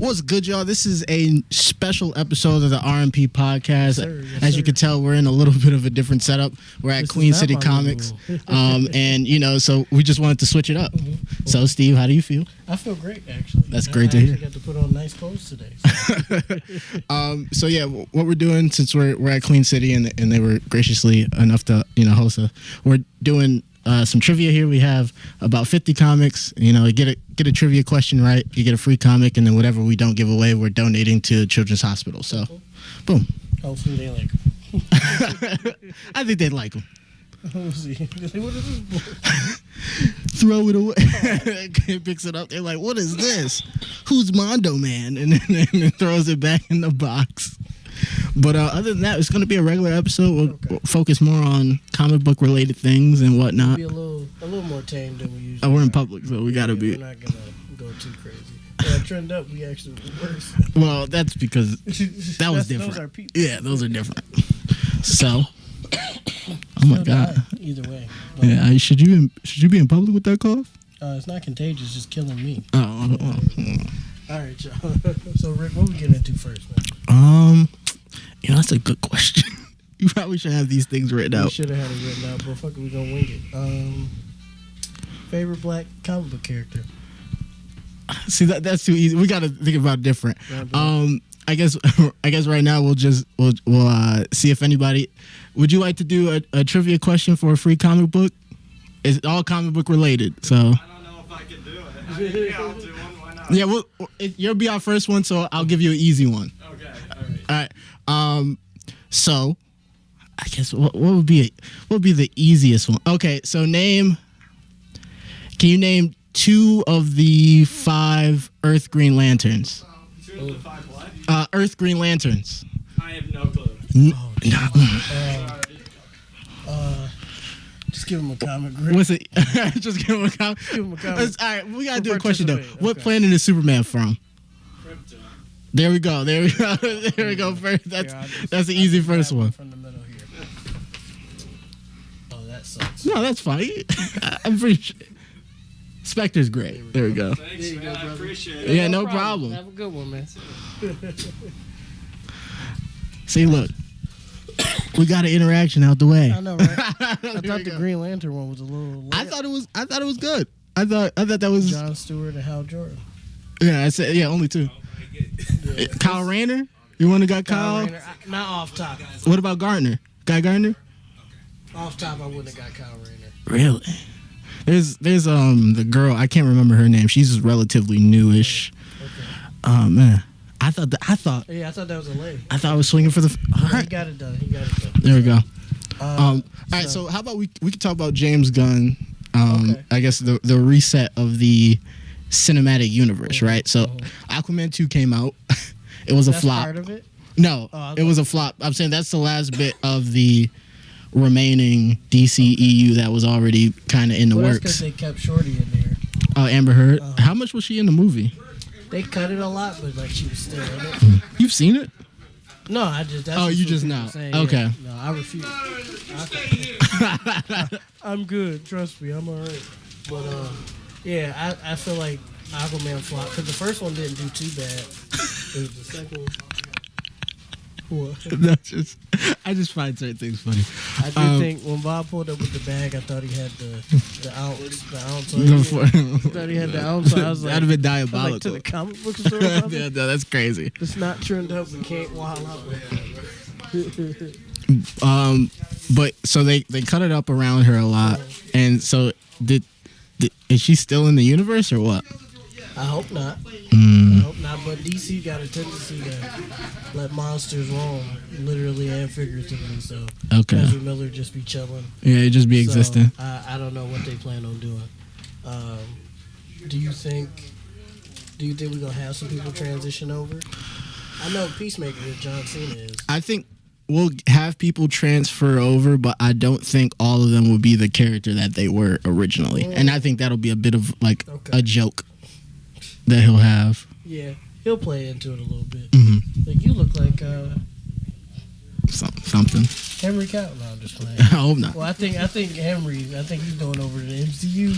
What's good, y'all? This is a special episode of the R&P podcast. Yes, As you can tell, we're in a little bit of a different setup. We're at Queen City Comics, and so we just wanted to switch it up. Mm-hmm. So, Steve, how do you feel? I feel great, actually. That's great to hear. I got to put on nice clothes today. So yeah, what we're doing, since we're at Queen City and they were graciously enough to host us, we're doing some trivia here. We have about 50 comics. Get a trivia question right, you get a free comic, and then whatever we don't give away, we're donating to Children's Hospital. So, boom. Hopefully they like them. I think they'd like them. We'll see. What is this? Throw it away. Kid picks it up. They're like, "What is this? Who's Mondo Man?" And then throws it back in the box. But other than that, it's going to be a regular episode. We'll focus more on comic book related things and whatnot. It'll be a little more tame than we usually. We're in public, so we got to be. We're not gonna go too crazy. Yeah, Trend Up, we actually were worse. Well, that's because that was different. Those are people. Yeah, those are different. So, oh my God. Either way. Yeah, should you be in public with that cough? It's not contagious, it's just killing me. Oh. All right, y'all. So, Rick, what we getting into first, man? That's a good question. You probably should have these things written out. We should have had it written out, but fuck it, we gonna wing it. Favorite black comic book character? See, that's too easy. We got to think about different. I guess right now we'll see if anybody. Would you like to do a trivia question for a free comic book? It's all comic book related, so. I don't know if I can do it. Yeah, I'll do one. Why not? Yeah, you'll be our first one, so I'll give you an easy one. Okay. All right. So, I guess what would be the easiest one? Okay, so can you name 2 of the 5 Earth Green Lanterns? 2 of the 5 what? Earth Green Lanterns. I have no clue. Just give him a comic, Rick. What's it? Just give him a comic. Give him a comic. All right, we gotta do a question though. Okay. What planet is Superman from? Krypton. There we go. There we go. First, that's an easy first one. From the middle here. Oh, that sucks. No, that's fine. I'm pretty sure. Spectre's great. There we go. Thanks, man. I appreciate it. Yeah, no problem. Have a good one, man. See, look. We got an interaction out the way. I know, right? I thought the Green Lantern one was a little late. I thought it was good. I thought that was John Stewart and Hal Jordan. Yeah, I said only 2. Yeah. Kyle Rayner? You want to got Kyle? Rayner. Not off top. What about Gardner? Guy Gardner? Off top, I wouldn't have got Kyle Rayner. Really? There's the girl, I can't remember her name. She's relatively newish. Okay. Oh man. I thought Yeah, I thought that was a lady. I thought I was swinging for the all right. He got it done. There we go. All right, so how about we could talk about James Gunn. Okay. I guess the reset of the cinematic universe, right? So Aquaman 2 came out. It was a flop. Part of it? No, it was a flop. I'm saying that's the last bit of the remaining DCEU that was already kind of in the works. That's because they kept Shorty in there. Oh, Amber Heard. How much was she in the movie? They cut it a lot, but like she was still in it. You've seen it? No, I just. That's you what just people know. saying. Okay. Yeah. No, I refuse. I'm good. Trust me, I'm all right. But yeah, I feel like Aquaman flopped because the first one didn't do too bad. It was the second one. What? I just find certain things funny. I did think when Bob pulled up with the bag, I thought he had the ounce. I thought he had the ounce. So I was like, that'd have been diabolical. Like to the comic book store. Yeah, no, that's crazy. It's not Trend Up. We can't wild out with it. But so they cut it up around her a lot, and so is she still in the universe or what? I hope not. I hope not. But DC got a tendency to let monsters roam, literally and figuratively. So Ezra Miller just be chilling. Yeah, it just be existing. I don't know what they plan on doing. Do you think we're gonna have some people transition over? I know Peacemaker is John Cena is. I think we'll have people transfer over, but I don't think all of them will be the character that they were originally. And I think that'll be a bit of like a joke that he'll have. Yeah, he'll play into it a little bit. Mm-hmm. Like you look like something. Henry Cavill. No, I'm just playing. I hope not. Well, I think he's going over to the MCU.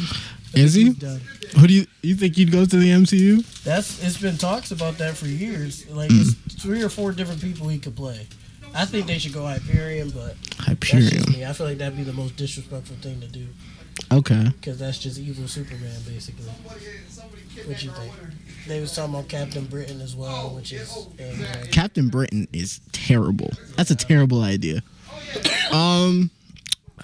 Is he? Done. Who do you? You think you'd go to the MCU? It's been talks about that for years. Like it's 3 or 4 different people he could play. I think they should go Hyperion, but that's just Hyperion. me. I feel like that'd be the most disrespectful thing to do Okay. because that's just evil Superman, basically. What you think? They was talking about Captain Britain as well, which is Captain Britain is terrible. That's a terrible idea.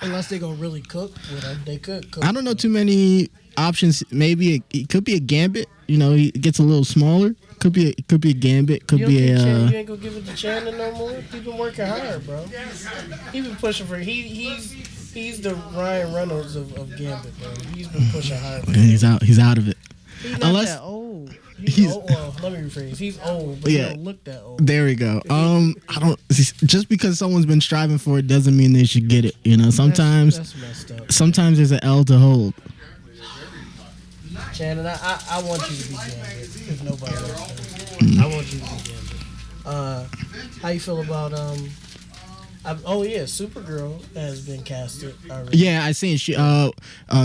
Unless they gonna really cook with him, they could cook. I don't know too many options. Maybe it could be a Gambit. You know, he gets a little smaller. Could be a Gambit. Could You be don't think a. you ain't gonna give it to Shannon no more? He been working hard, bro. He been pushing for. He's the Ryan Reynolds of Gambit, bro. He's been pushing hard. He's out. He's out of it. He's not that old. He's old. Well, let me rephrase. He's old, but he don't look that old. There we go. I don't. Just because someone's been striving for it doesn't mean they should get it. You know, sometimes that's messed up. sometimes there's an L to hold. Shannon, I want you to be Gambit if nobody else does. I want you to be Gambit. How you feel about Supergirl has been casted already. Yeah, I seen she a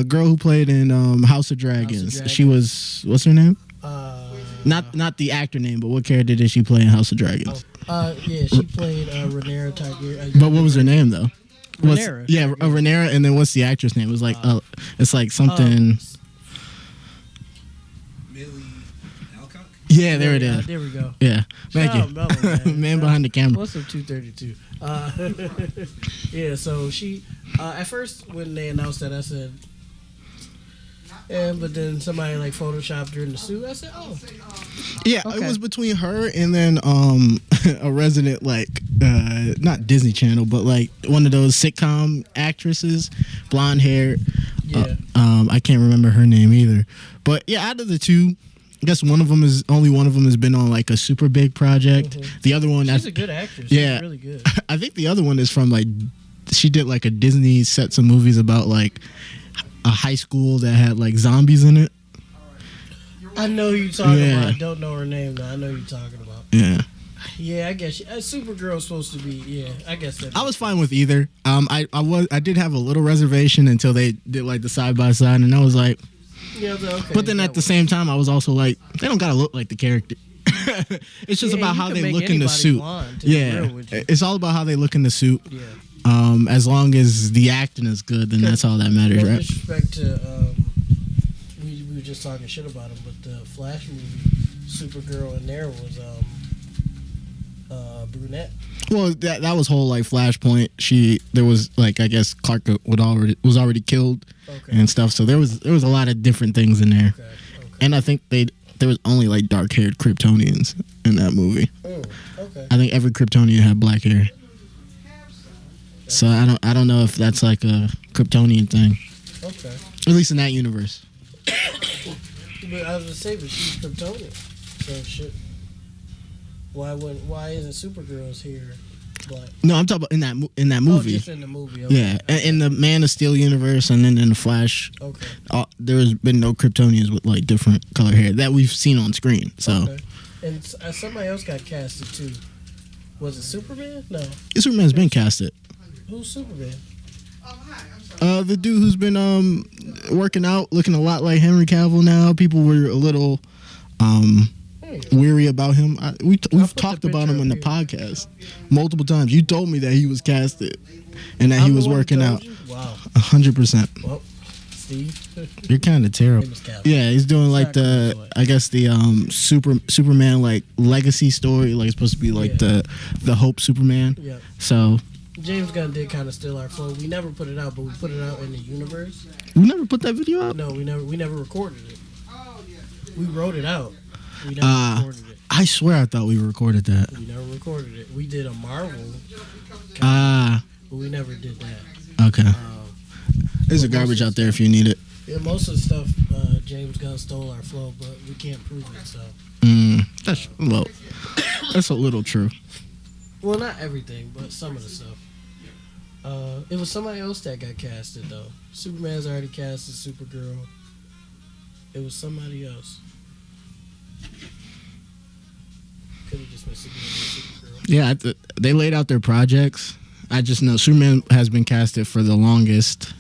girl who played in House of Dragons. She was, what's her name? Not the actor name, but what character did she play in House of Dragons? Yeah, she played Rhaenyra Targaryen. But what was her name though? Rhaenyra. Rhaenyra, and then what's the actress name? It was like it's like something. Millie Alcock? Yeah, there it is. There we go. Yeah, thank Shout you, out Mello, man behind the camera. What's up, 232? Yeah, so she at first when they announced that, I said, but then somebody like photoshopped her in the suit. I said, oh, Yeah, okay. it was between her and then a resident like not Disney Channel, but like one of those sitcom actresses, blonde hair. yeah. I can't remember her name either. But yeah, out of the two, I guess only one of them has been on like a super big project. Mhm. The other one, She's a good actress. Yeah. She's really good. I think the other one is from like she did like a Disney sets of movies about like a high school that had like zombies in it. I know who you're talking Yeah. about. I don't know her name though. I know who you're talking about. Yeah. Yeah, I guess Supergirl's supposed to be. Yeah, I guess that. I was fine with either. I did have a little reservation until they did like the side by side, and I was like, Yeah, okay. but then at the same time, I was also like, they don't gotta look like the character. It's just Yeah, about you how can they make look in the anybody suit. blonde, to be Yeah, real with you. it's all about how they look in the suit. Yeah. As long as the acting is good, then that's all that matters, No right? disrespect to we were just talking shit about him, but the Flash movie, Supergirl in there was brunette. Well, that was whole like Flashpoint. There was like, I guess Clark was already killed Okay. and stuff. So there was a lot of different things in there. Okay. And I think there was only like dark haired Kryptonians in that movie. Okay. I think every Kryptonian had black hair. So I don't know if that's like a Kryptonian thing. Okay. At least in that universe. But I was gonna say, but she's Kryptonian, so shit. Why isn't Supergirl's here black? No, I'm talking about in that Oh, movie. just in the movie. Okay. Yeah, in the Man of Steel universe, and then in the Flash, Okay. there's been no Kryptonians with like different color hair that we've seen on screen. So Okay. And somebody else got casted too. Was it Superman? No. Superman's been casted. Who's Superman? The dude who's been working out, looking a lot like Henry Cavill now. People were a little weary about him. We've put talked the about him picture in the up podcast multiple times. You told me that he was casted and that he I'm was the one who working told out. you? Wow. 100%. Well, Steve. You're kind of terrible. Name is Cavill. Yeah, he's doing like Exactly the, what. I guess the Superman like legacy story. Like it's supposed to be like Yeah. the Hope Superman. Yeah. So James Gunn did kind of steal our flow. We never put it out, but we put it out in the universe. we never put that video out. No, we never recorded it. We wrote it out. We never recorded it. I swear I thought we recorded that. We never recorded it. We did a Marvel, Ah, but we never did that. okay. There's a garbage out there if you need it. Yeah, most of the stuff James Gunn stole our flow, but we can't prove it. So, That's a little true. well, not everything, but some of the stuff. It was somebody else that got casted though. Superman's already casted Supergirl. It was somebody else. Could have just been Supergirl. Yeah, they laid out their projects. I just know Superman has been casted for the longest.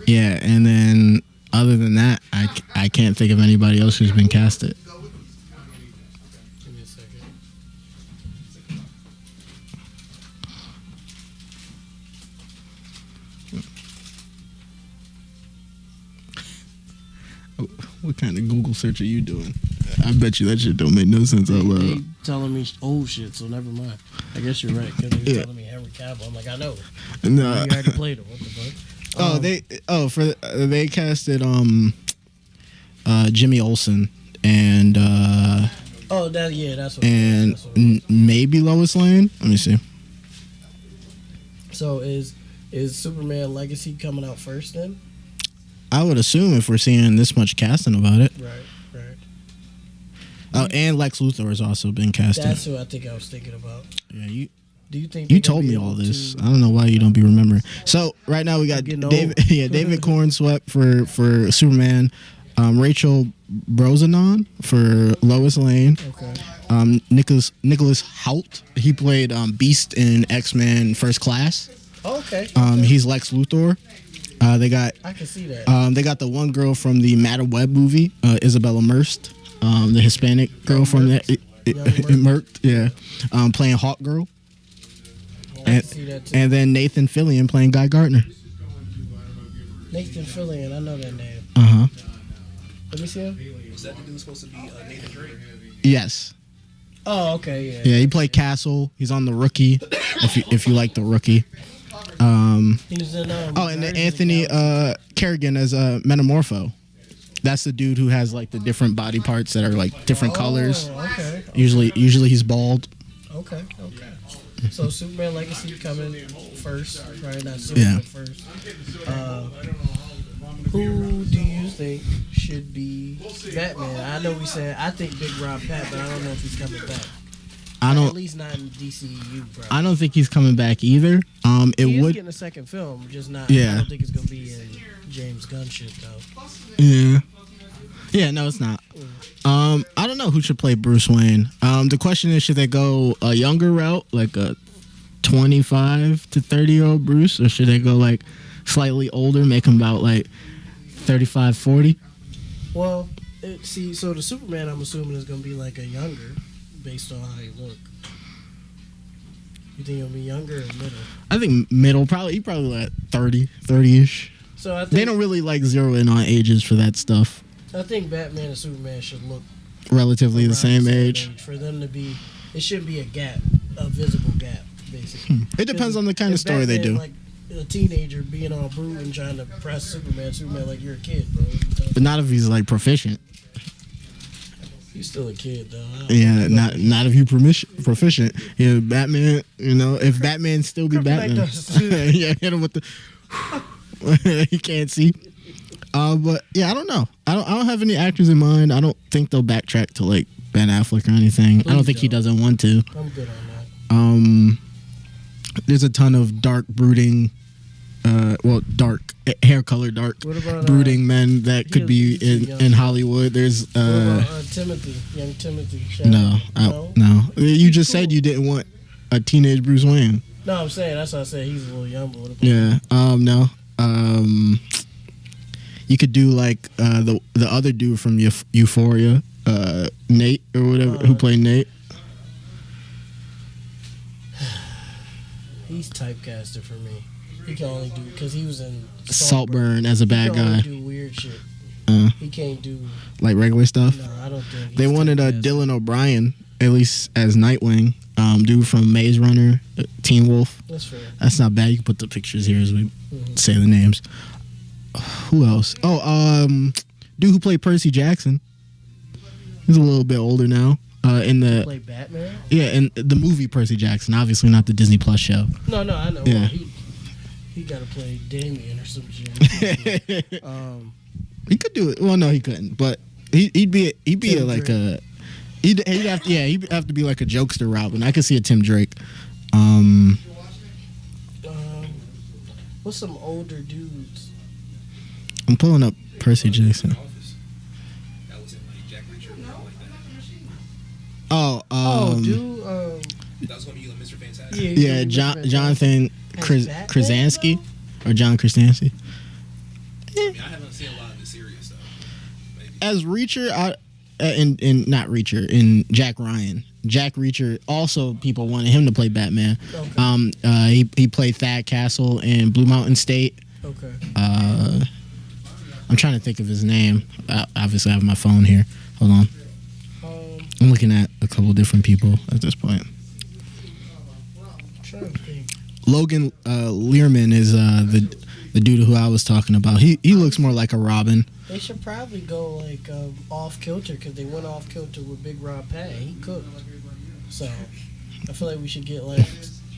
Yeah, and then other than that, I can't think of anybody else who's been casted. Give me a second. What kind of Google search are you doing? I bet you that shit don't make no sense out They loud. telling me old shit, so never mind. I guess you're right, because they were telling me Henry Cavill. I'm like, I know. No. You already played him. What the fuck? They casted Jimmy Olsen and That's what. and That's what maybe Lois Lane. Let me see. So is Superman Legacy coming out first then? I would assume if we're seeing this much casting about it. Right. Oh, and Lex Luthor has also been casted. That's who I think I was thinking about. Yeah, Do you think you they're gonna told be me able all this. to- I don't know why you don't be remembering. So right now we got getting David. old. Yeah, David Corn swept for Superman. Rachel Brosnahan for Lois Lane. Okay. Nicholas Hoult. He played Beast in X-Men First Class. Oh, okay. He's Lex Luthor. They got I can see that. they got the one girl from the Madam Web movie, Isabella Merced, the Hispanic girl from that. Merked, yeah, playing Hawk Girl. I can see that too. And then Nathan Fillion playing Guy Gardner. Nathan Fillion, I know that name. Uh-huh. Let me see him. Was that the dude supposed to be Nathan Drake? Yes. Oh, okay, yeah. Yeah, he played Castle. He's on The Rookie. If you like The Rookie. He was in. And then Guardians of Anthony the Galaxy. Kerrigan as Metamorpho. That's the dude who has like the different body parts that are like different colors. Okay. Usually he's bald. Okay. So Superman Legacy coming first, right? Not Superman Yeah. first. Who do you think should be Batman? I know we said I think Big Rob Pat, but I don't know if he's coming back. At least not in DCU, bro. I don't think he's coming back either. He is would. getting a second film, just not. Yeah. I don't think it's gonna be in James Gunn shit though. Yeah. Yeah, no, it's not. I don't know who should play Bruce Wayne. The question is, should they go a younger route, like a 25 to 30-year-old Bruce, or should they go like slightly older, make him about like 35, 40? Well, so the Superman I'm assuming is gonna be like a younger, based on how he look. You think he'll be younger or middle? I think middle, probably like 30-ish. So I think They don't really like zero in on ages for that stuff. I think Batman and Superman should look Relatively the around same age. for them to be. It shouldn't be a gap, a visible gap, basically. It depends on the kind of If story they Batman, do. Like a teenager being all brute and trying to press Superman like you're a kid, bro. But not if he's like proficient. He's still a kid though. Yeah, not if you proficient. Yeah, Batman. You know, if Batman still be Kryptonite Batman. dust. Yeah, hit him with the. He can't see. But yeah, I don't know. I don't have any actors in mind. I don't think they'll backtrack to like Ben Affleck or anything. I don't think he doesn't want to. I'm good on that. There's a ton of dark, brooding, dark hair color, dark, What about, brooding men that could be he's young. in Hollywood. There's What about Timothy, young Timothy? no. You just Cool. said you didn't want a teenage Bruce Wayne. No, I'm saying that's why I said he's a little young. But what about Yeah. No. You could do like the other dude from Euphoria, Nate or whatever, who played Nate. He's typecasted for me. He can only do because he was in Saltburn as a He bad can only guy, do weird shit. Uh. He can't do. like regular stuff. No, I don't think. They he's wanted typecasted. Dylan O'Brien at least as Nightwing, dude from Maze Runner, Teen Wolf. That's fair. That's not bad. You can put the pictures here as we say the names. Who else? Oh, dude who played Percy Jackson. He's a little bit older now. In the Play Batman? in the movie Percy Jackson, obviously not the Disney Plus show. No, I know. Yeah. Well, he got to play Damien or some shit. He could do it. Well, no, he couldn't. But he'd be Tim like Drake. he'd have to be like a jokester Robin. I could see a Tim Drake. What's some older dudes? I'm pulling up Percy Jackson. Office. That was in like Jack Reacher or something like that. Oh, dude. That was gonna be like Mr. Fantastic. yeah, Jonathan Batman, Krasinski or John Krasinski. I mean, I haven't seen a lot of the series, as Reacher, and not Reacher, in Jack Ryan. Jack Reacher, also people wanted him to play Batman. Okay. He played Thad Castle in Blue Mountain State. Okay. I'm trying to think of his name. Obviously, I have my phone here. Hold on. I'm looking at a couple different people at this point. I'm trying to think. Logan Learman is the dude who I was talking about. He looks more like a Robin. They should probably go like off kilter because they went off kilter with Big Rob Pat. He cooked. So I feel like we should get like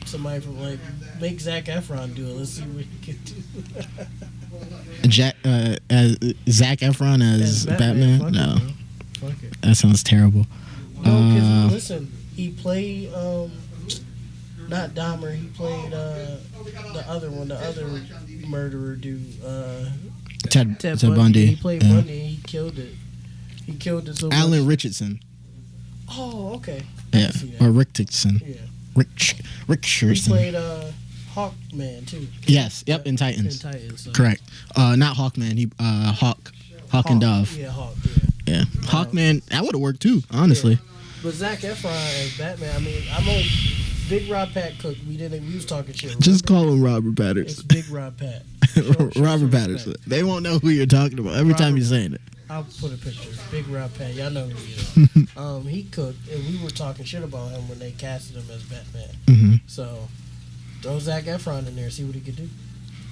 somebody from like make Zac Efron do it. Let's see what he can do. Zac Efron as Batman? Fuck No, it, fuck it. that sounds terrible. No, because listen, he played not Dahmer. He played the other one, the other murderer dude. Ted Bundy. Bundy. He played Bundy and he killed it. He killed it so Alan much. Richardson. Oh, okay. Yeah, or Richardson. Yeah. He Richardson. played Hawkman too. Yes. Yep. In Titans. In Titans. So. Correct. Not Hawkman. He Hawk and Dove. Yeah, Hawk. Yeah. Hawkman. That would have worked too. Honestly. Yeah. But Zac Efron as Batman. I mean, I'm only Big Rob Pat Cook. We was talking shit. Remember? Just call him Robert It's Patterson. Big Rob Pat. Show Robert some Patterson. respect. They won't know who you're talking about every time Robert- you're saying it. I'll put a picture. Big Rob Pat. Y'all know who he is. He cooked, and we were talking shit about him when they casted him as Batman. Mm-hmm. So throw Zac Efron in there, see what he could do.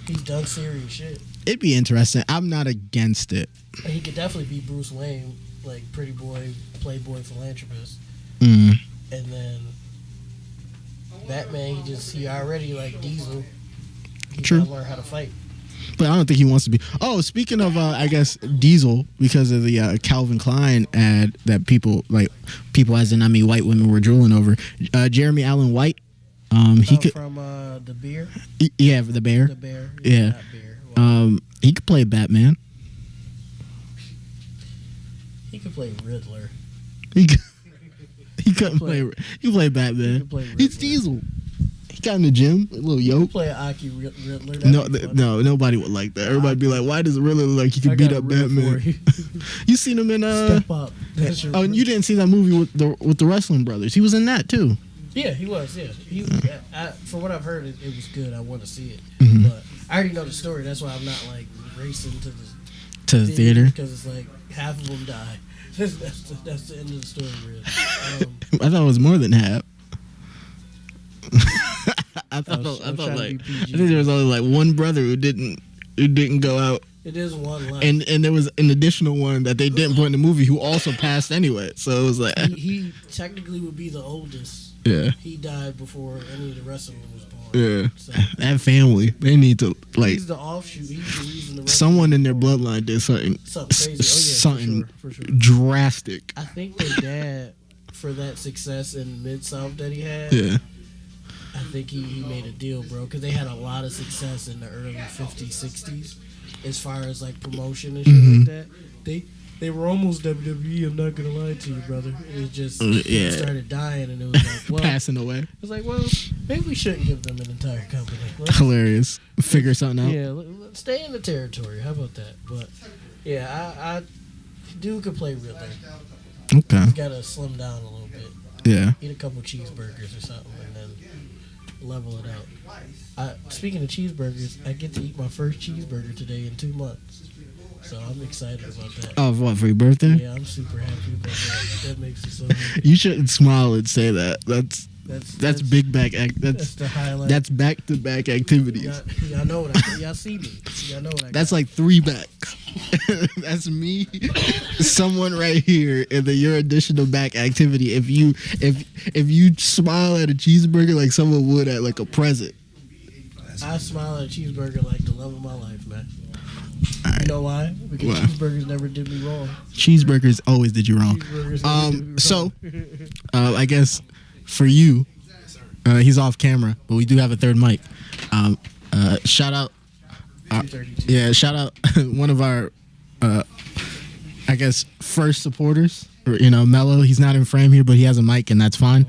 He's done serious shit. It'd be interesting. I'm not against it. And he could definitely be Bruce Wayne, like pretty boy, playboy, philanthropist. Mm. And then Batman, he already like Diesel. He True. gotta learn how to fight. But I don't think he wants to be. Oh, speaking of, I guess Diesel, because of the Calvin Klein ad that people as in I mean white women were drooling over. Jeremy Allen White, he could. From the beer. Yeah, the bear. The bear. Yeah. Not beer. Well, He could play Batman. he could play Riddler. He couldn't play. He could play Batman. He could play He's Riddler. Diesel. He got in the gym, a little He yoke. could play Aki Riddler. That'd No, be funny. no, nobody would like that. Everybody'd be like, "Why does it really look like he I could beat got up a riddle Batman?" for you. You seen him in Step up. That's your Oh, and you didn't see that movie with the wrestling brothers? He was in that too. Yeah, he was. Yeah, from what I've heard, it was good. I want to see it, Mhm. but I already know the story. That's why I'm not like racing To the theater. because it's like half of them die. That's the end of the story. Really. I thought it was more than half. I I'm trying to be PG. think there was only like one brother who didn't go out, It is one life. and there was an additional one that they didn't put in the movie who also passed anyway. So it was like, he technically would be the oldest. yeah, He died before any of the rest of them was born. yeah. So, That family, they need to like he's the offshoot. He's the reason the rest someone of in them their was born. bloodline did something Something crazy. Oh yeah, something for sure. drastic. I think their dad, for that success in Mid-South that he had, Yeah, I think he made a deal, bro, because they had a lot of success in the early 50s, 60s, as far as like promotion and shit like that. They were almost WWE. I'm not gonna lie to you, brother. It just Yeah. started dying, and it was like, well, passing away. it was like, well, maybe we shouldn't give them an entire company. Let's- Hilarious. Figure something out. yeah, let's stay in the territory. How about that? But yeah, I dude could play Riddler. Okay. He's got to slim down a little bit. Yeah. Eat a couple cheeseburgers or something, and then level it out. Speaking of cheeseburgers, I get to eat my first cheeseburger today in 2 months, so I'm excited about that. Oh, what, for your birthday? Yeah, I'm super happy about that. That makes me so happy. You shouldn't smile and say that. That's big back act. That's the highlight. That's back to back activities. Y'all know what y'all see me. Y'all know what I That's got. like 3 backs. That's me, someone right here, and then your additional back activity. If you smile at a cheeseburger like someone would at like a present. I smile at a cheeseburger like the love of my life, man. Right. You know why? Because Why? cheeseburgers never did me wrong. Cheeseburgers always did you wrong. Cheeseburgers never did me So, wrong. I guess for you, he's off camera, but we do have a third mic. Shout out. 232. Yeah, shout out one of our, I guess, first supporters. Or, Mello. He's not in frame here, but he has a mic, and that's fine.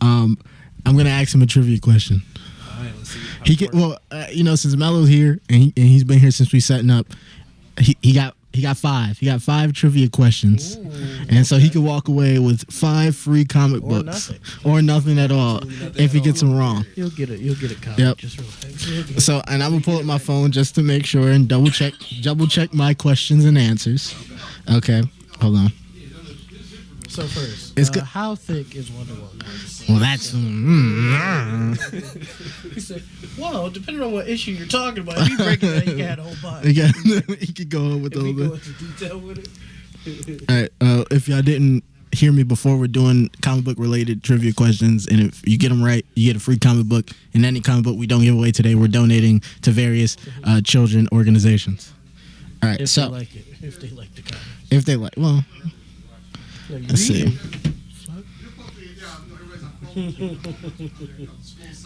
I'm gonna ask him a trivia question. All right, let's see. He get since Mello's here and he's been here since we setting up. He He got 5. He got 5 trivia questions. Ooh, and so he could walk away with 5 free comic Or books. nothing. Or nothing at all if he gets them wrong. You'll get it. You'll get it. Copy. Yep. Just relax. So, and I'm going to pull up my phone just to make sure and double check my questions and answers. Okay. Hold on. So first, It's good. how thick is Wonder Woman? Well, that's... He said, "Well, depending on what issue you're talking about, if you break it down, you can have the whole body. Again, he could go on with If all we go the... into detail with it." All right. If y'all didn't hear me before, we're doing comic book related trivia questions, and if you get them right, you get a free comic book. And any comic book we don't give away today, we're donating to various children organizations. All right. If So they like it, if they like the comic. if they like, well, No, you let's see. read it.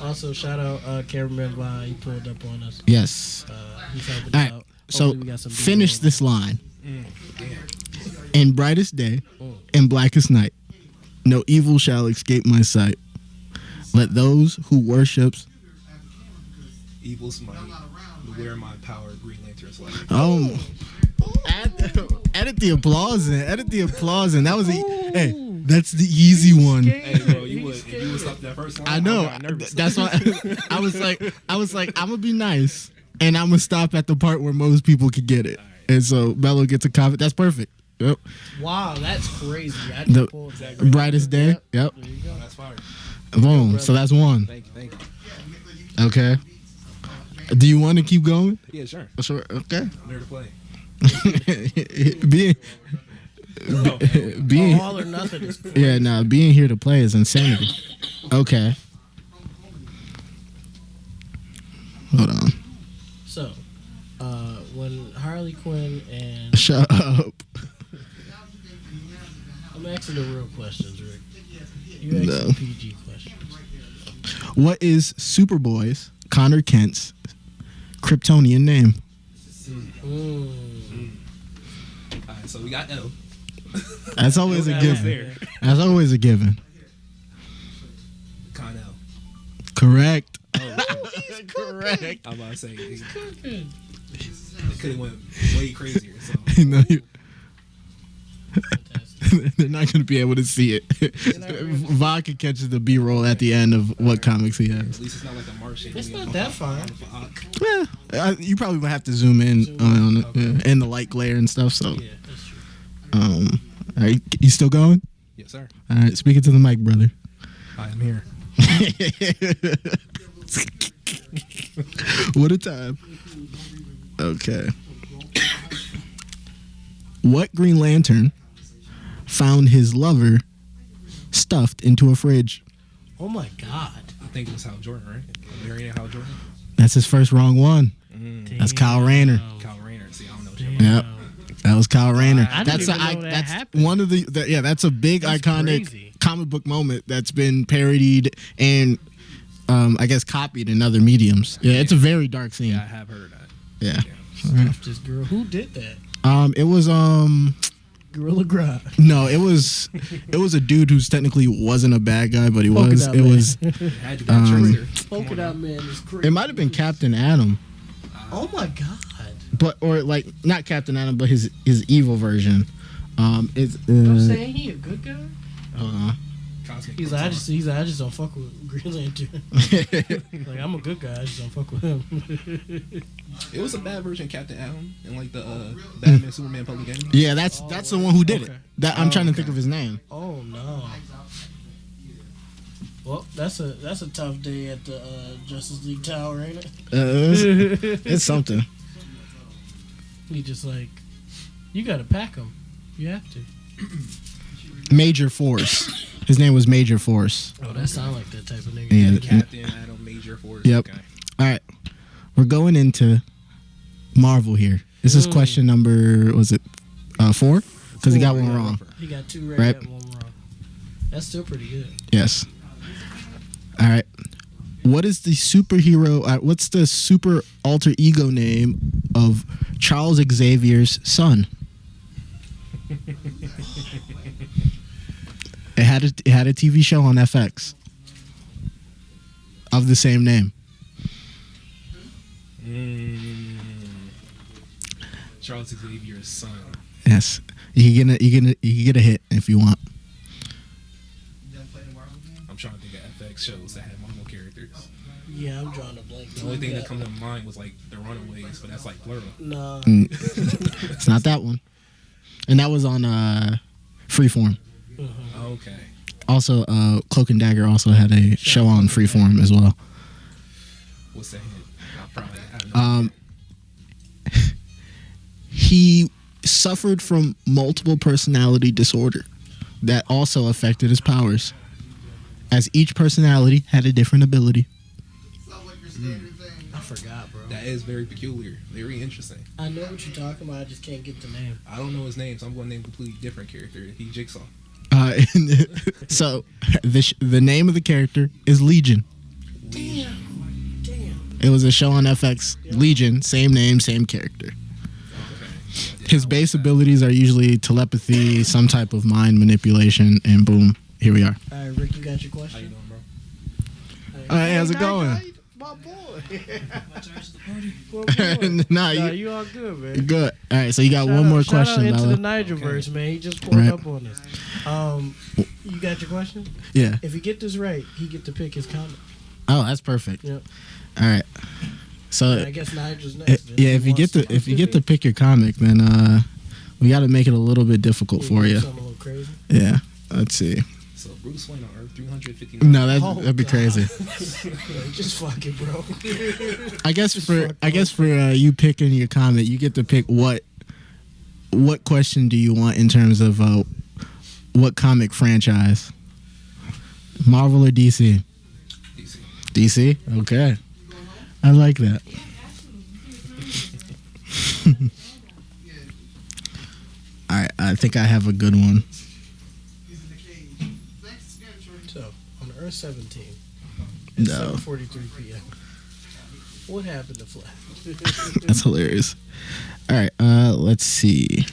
Also, shout out cameraman Vi. He pulled up on us. Yes. He's helping All us right. out. So Hopefully we got some finish B-roll. this line. In brightest day, in blackest night, no evil shall escape my sight. Let those who worships. Evil's might, where my power, Green Lantern's light. Edit the applause in. Edit the applause in. That was hey. That's the easy one. Hey, bro, if you would stop that first line, I know. got nervous. That's why I was like, I'm gonna be nice, and I'm gonna stop at the part where most people could get it, and so Bello gets a comment. That's perfect. Yep. Wow, that's crazy. I The just pulled that. brightest day. Yep. There you go. That's fire. Boom. So that's 1. Thank you. Okay. Do you want to keep going? Yeah, sure. Sure. Okay. I'm here to play. being All or nothing is cool. yeah, nah, being here to play is insanity. Okay. Hold on. So, when Harley Quinn and Shut up. I'm asking the real questions, Rick. You asking No. the PG questions. What is Superboy's Connor Kent's Kryptonian name? All right, so we got L. That's always a Okay. given. There. That's always a given. Con L. Correct. Correct. I'm about to say it Cooking. could have went way crazier. So No, you- Fantastic. they're not going to be able to see it. Vodka catches the B-roll at the end of what comics he has. at least it's not like a Martian. It's You know, not that far. You probably would have to zoom in on it, and the light glare and stuff. So, Yeah, that's true. all right, you still going? Yes, sir. All right, speak it to the mic, brother. I am here. What a time. Okay. What Green Lantern found his lover stuffed into a fridge? Oh my God. I think it was Hal Jordan, right? Variant Hal Jordan. That's his first wrong one. That's Kyle Rayner. Kyle Rayner. See, I don't know. Damn. Yep. That was Kyle Rayner. I didn't That's even know that that's happened. one of the that's a big That's iconic crazy. comic book moment that's been parodied and I guess copied in other mediums. Yeah, it's a very dark scene. Yeah, I have heard of that. Yeah. Stuffed this girl. Who did that? It was Gorilla Grodd. no, it was a dude who's technically wasn't a bad guy, but he Polka was. dot It man. was. It had to be a trickster. Polka dot man is crazy. It might have been Captain Atom, Oh my God. but or like not Captain Atom, but his evil version. It's. I'm saying he a good guy. Hold on. Cosmic He's like, I just don't fuck with Green Lantern. Like, I'm a good guy, I just don't fuck with him. It was a bad version of Captain Atom in like the Batman Superman Public Enemy. Yeah, that's the one who did Okay. it. That I'm trying to think of his name. Oh no. Well, that's a tough day at the Justice League Tower, ain't it? It's something. He just like, you gotta pack him. You have to. Major Force. His name was Major Force. Oh, that sound like that type of nigga. Yeah. Captain Atom Major Force. Yep. Okay. All right, we're going into Marvel here. This is question number, was it 4? Because he got one wrong. He got 2 right, Right. got 1 wrong. That's still pretty good. Yes. All right. What is the superhero? What's the super alter ego name of Charles Xavier's son? It had a TV show on FX of the same name. Charles Xavier's son. Yes, you can get a hit if you want. I'm trying to think of FX shows that had Marvel characters. Yeah, I'm drawing a blank. The only thing that comes to mind was like the Runaways, but that's like plural. Nah. It's not that one. And that was on Freeform. Okay. Also, Cloak and Dagger also had a show on Freeform as well. What's that hit? I probably have no idea. He suffered from multiple personality disorder that also affected his powers, as each personality had a different ability. I forgot, bro. That is very peculiar. Very interesting. I know what you're talking about. I just can't get the name. I don't know his name, so I'm going to name a completely different character. He Jigsaw. So the name of the character is Legion. Damn. It was a show on FX. Legion, same name, same character. Okay. His base abilities are usually telepathy, some type of mind manipulation, and boom, here we are. All right, Rick, you got your How question? you doing, bro? All right, how's it going? My boy. Nah, Nah, you you all good, man. good. All right, so you got Shout one out- more shout out question, into Bella. the Nigelverse, man. He just pulled Right. up on us. You got your question? Yeah. If you get this right, he get to pick his comment. Oh, that's perfect. Yep. All right. So And I guess Nigel's next. then, yeah, if you get to pick your comic, then we got to make it a little bit difficult for you. Something a little crazy. Yeah. Let's see. So Bruce Wayne on Earth 359. No, Oh, that'd be God. crazy. Just fuck it, bro. I guess for you picking your comic, you get to pick what question do you want in terms of what comic franchise? Marvel or DC? DC. DC? Okay. I like that. All right, I think I have a good one. So, on Earth 17, No, 7:43 p.m. What happened to Flash? that's hilarious. All right, let's see.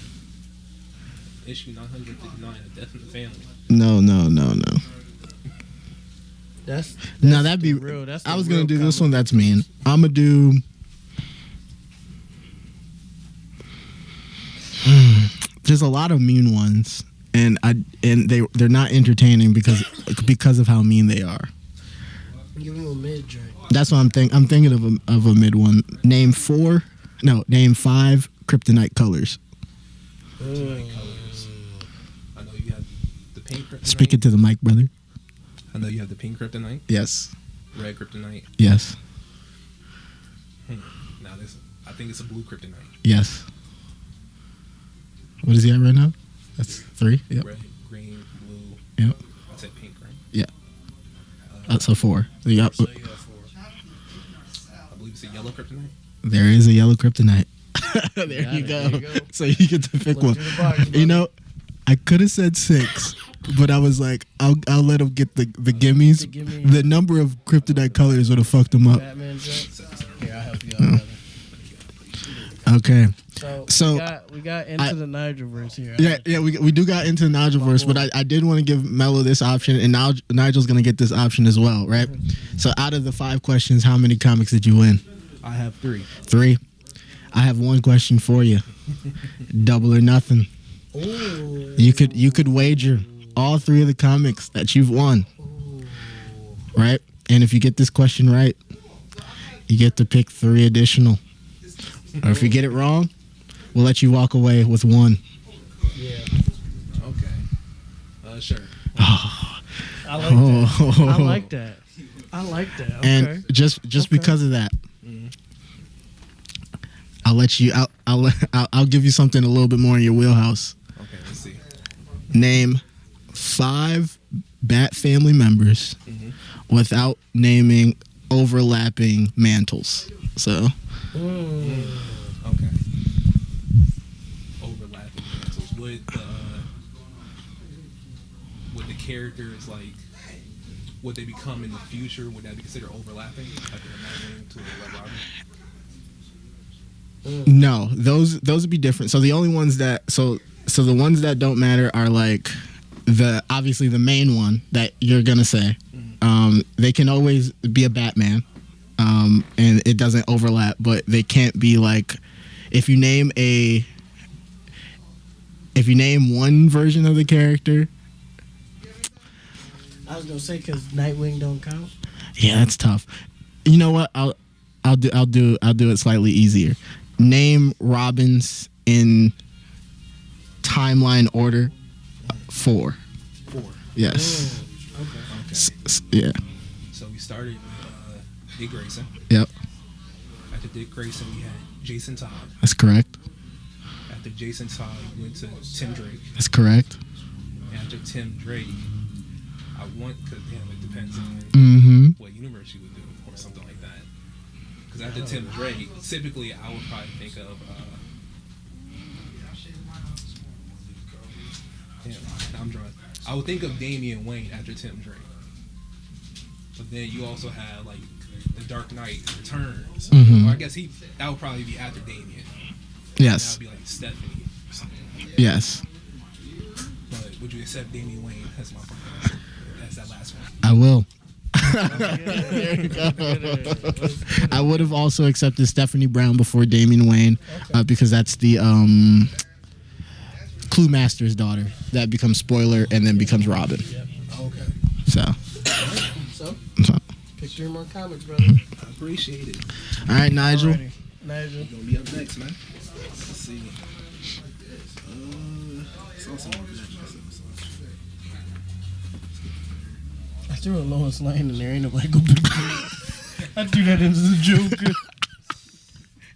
Issue 959, A Death in the Family. No. That's No, that'd be real. That's the I was gonna real do this comic. one. That's mean. I'm gonna do. There's a lot of mean ones, and they're not entertaining because of how mean they are. Give him a mid joint. That's what I'm thinking of a mid one. Name 5 kryptonite colors. Colors. I know you have the pink kryptonite. Speak it to the mic, brother. I know you have the pink kryptonite, Yes. red kryptonite. Yes. Now this, I think it's a blue kryptonite. Yes. What is he at right now? That's 3. Yep. Red, green, blue. Yep. I said pink, right? Yeah. That's a 4. Yep. So you got 4. I believe it's a yellow kryptonite. There is a yellow kryptonite. there Got you it. go. There you go. So you get to pick Look one. through the box, You brother. know, I could have said 6, but I was like, I'll let him get the gimmies. The gimme. The number of kryptonite colors would have fucked him up. Batman joint. Here, I'll help you out, brother. Okay. So we got into the Nigelverse here. Yeah, we do got into Nigelverse, but I did want to give Mello this option, and now Nigel's gonna get this option as well, right? So out of the 5 questions, how many comics did you win? I have 3. 3. I have one question for you. Double or nothing. Ooh. You could wager all 3 of the comics that you've won, right? And if you get this question right, you get to pick 3 additional. Or if you get it wrong, we'll let you walk away with 1. Yeah. Okay. Sure. I like that. Oh. I like that. I like that. Okay. And just Okay. because of that, I'll let you. I'll give you something a little bit more in your wheelhouse. Okay, let's see. Name 5 Bat family members without naming overlapping mantles. So Okay. Overlapping mantles. Would the characters like? Would they become in the future? Would that be considered overlapping? Like an imagining to a Red Robin? no, those would be different. So the only ones that so the ones that don't matter are like obviously the main one that you're gonna say. They can always be a Batman, and it doesn't overlap, but they can't be like if you name one version of the character, I was gonna say because Nightwing don't count. yeah, that's tough. You know what? I'll do it slightly easier. Name Robins in timeline order. 4. 4. Yes. Okay. Yeah. So we started with Dick Grayson. Yep. After Dick Grayson, we had Jason Todd. That's correct. After Jason Todd, we went to Tim Drake. That's correct. After Tim Drake, because it depends on Mm-hmm. what universe you would do or something like that. Because after Tim Drake, typically I would probably think of I'm drunk. I would think of Damian Wayne after Tim Drake. But then you also have like The Dark Knight Returns. Mhm. Or I guess that would probably be after Damian. Yes. That would be like Stephanie or something. Yes. But would you accept Damian Wayne as my partner? That's that last one. I will. There you go. I would have also accepted Stephanie Brown before Damian Wayne, because that's the Clue Master's daughter that becomes Spoiler and then becomes Robin. Yep. Okay. So So, pick 3 more comics, brother. I appreciate it. all right, Nigel. Alrighty. Nigel. You're gonna be up next, man. Let's see. Saw some more business. I threw a Lois Lane in there. Ain't nobody gonna pick me. I threw that in as a joke.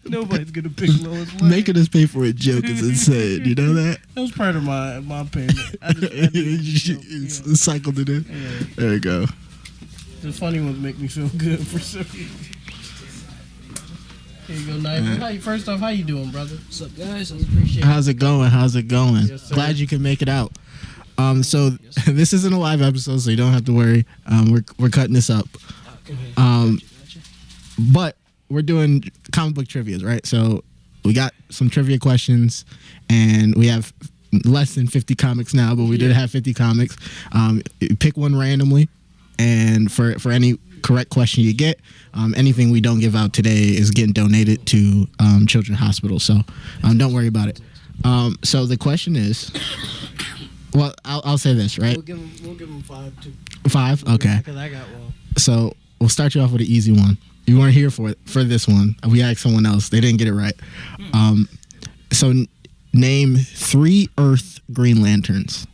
Nobody's gonna pick Lois Lane. Making us pay for a joke is insane. You know that? That was part of my payment. I just Cycled it in. yeah. There you go. The funny ones make me feel good for some reason. Here you go, Nigel. First off, how you doing, brother? What's up, guys? Appreciate How's it going? Yes, sir. Glad you can make it out. So this isn't a live episode, so you don't have to worry. We're cutting this up. But we're doing comic book trivias, right? So we got some trivia questions, and we have less than 50 comics now, but we did have 50 comics. You pick one randomly, and for any correct question you get, anything we don't give out today is getting donated to Children's Hospital. So don't worry about it. So the question is, well, I'll say this, right? We'll give him 5 too. 5? Okay. Because I got one. So we'll start you off with an easy one. You weren't here for this one. We asked someone else. They didn't get it right. So name 3 Earth Green Lanterns.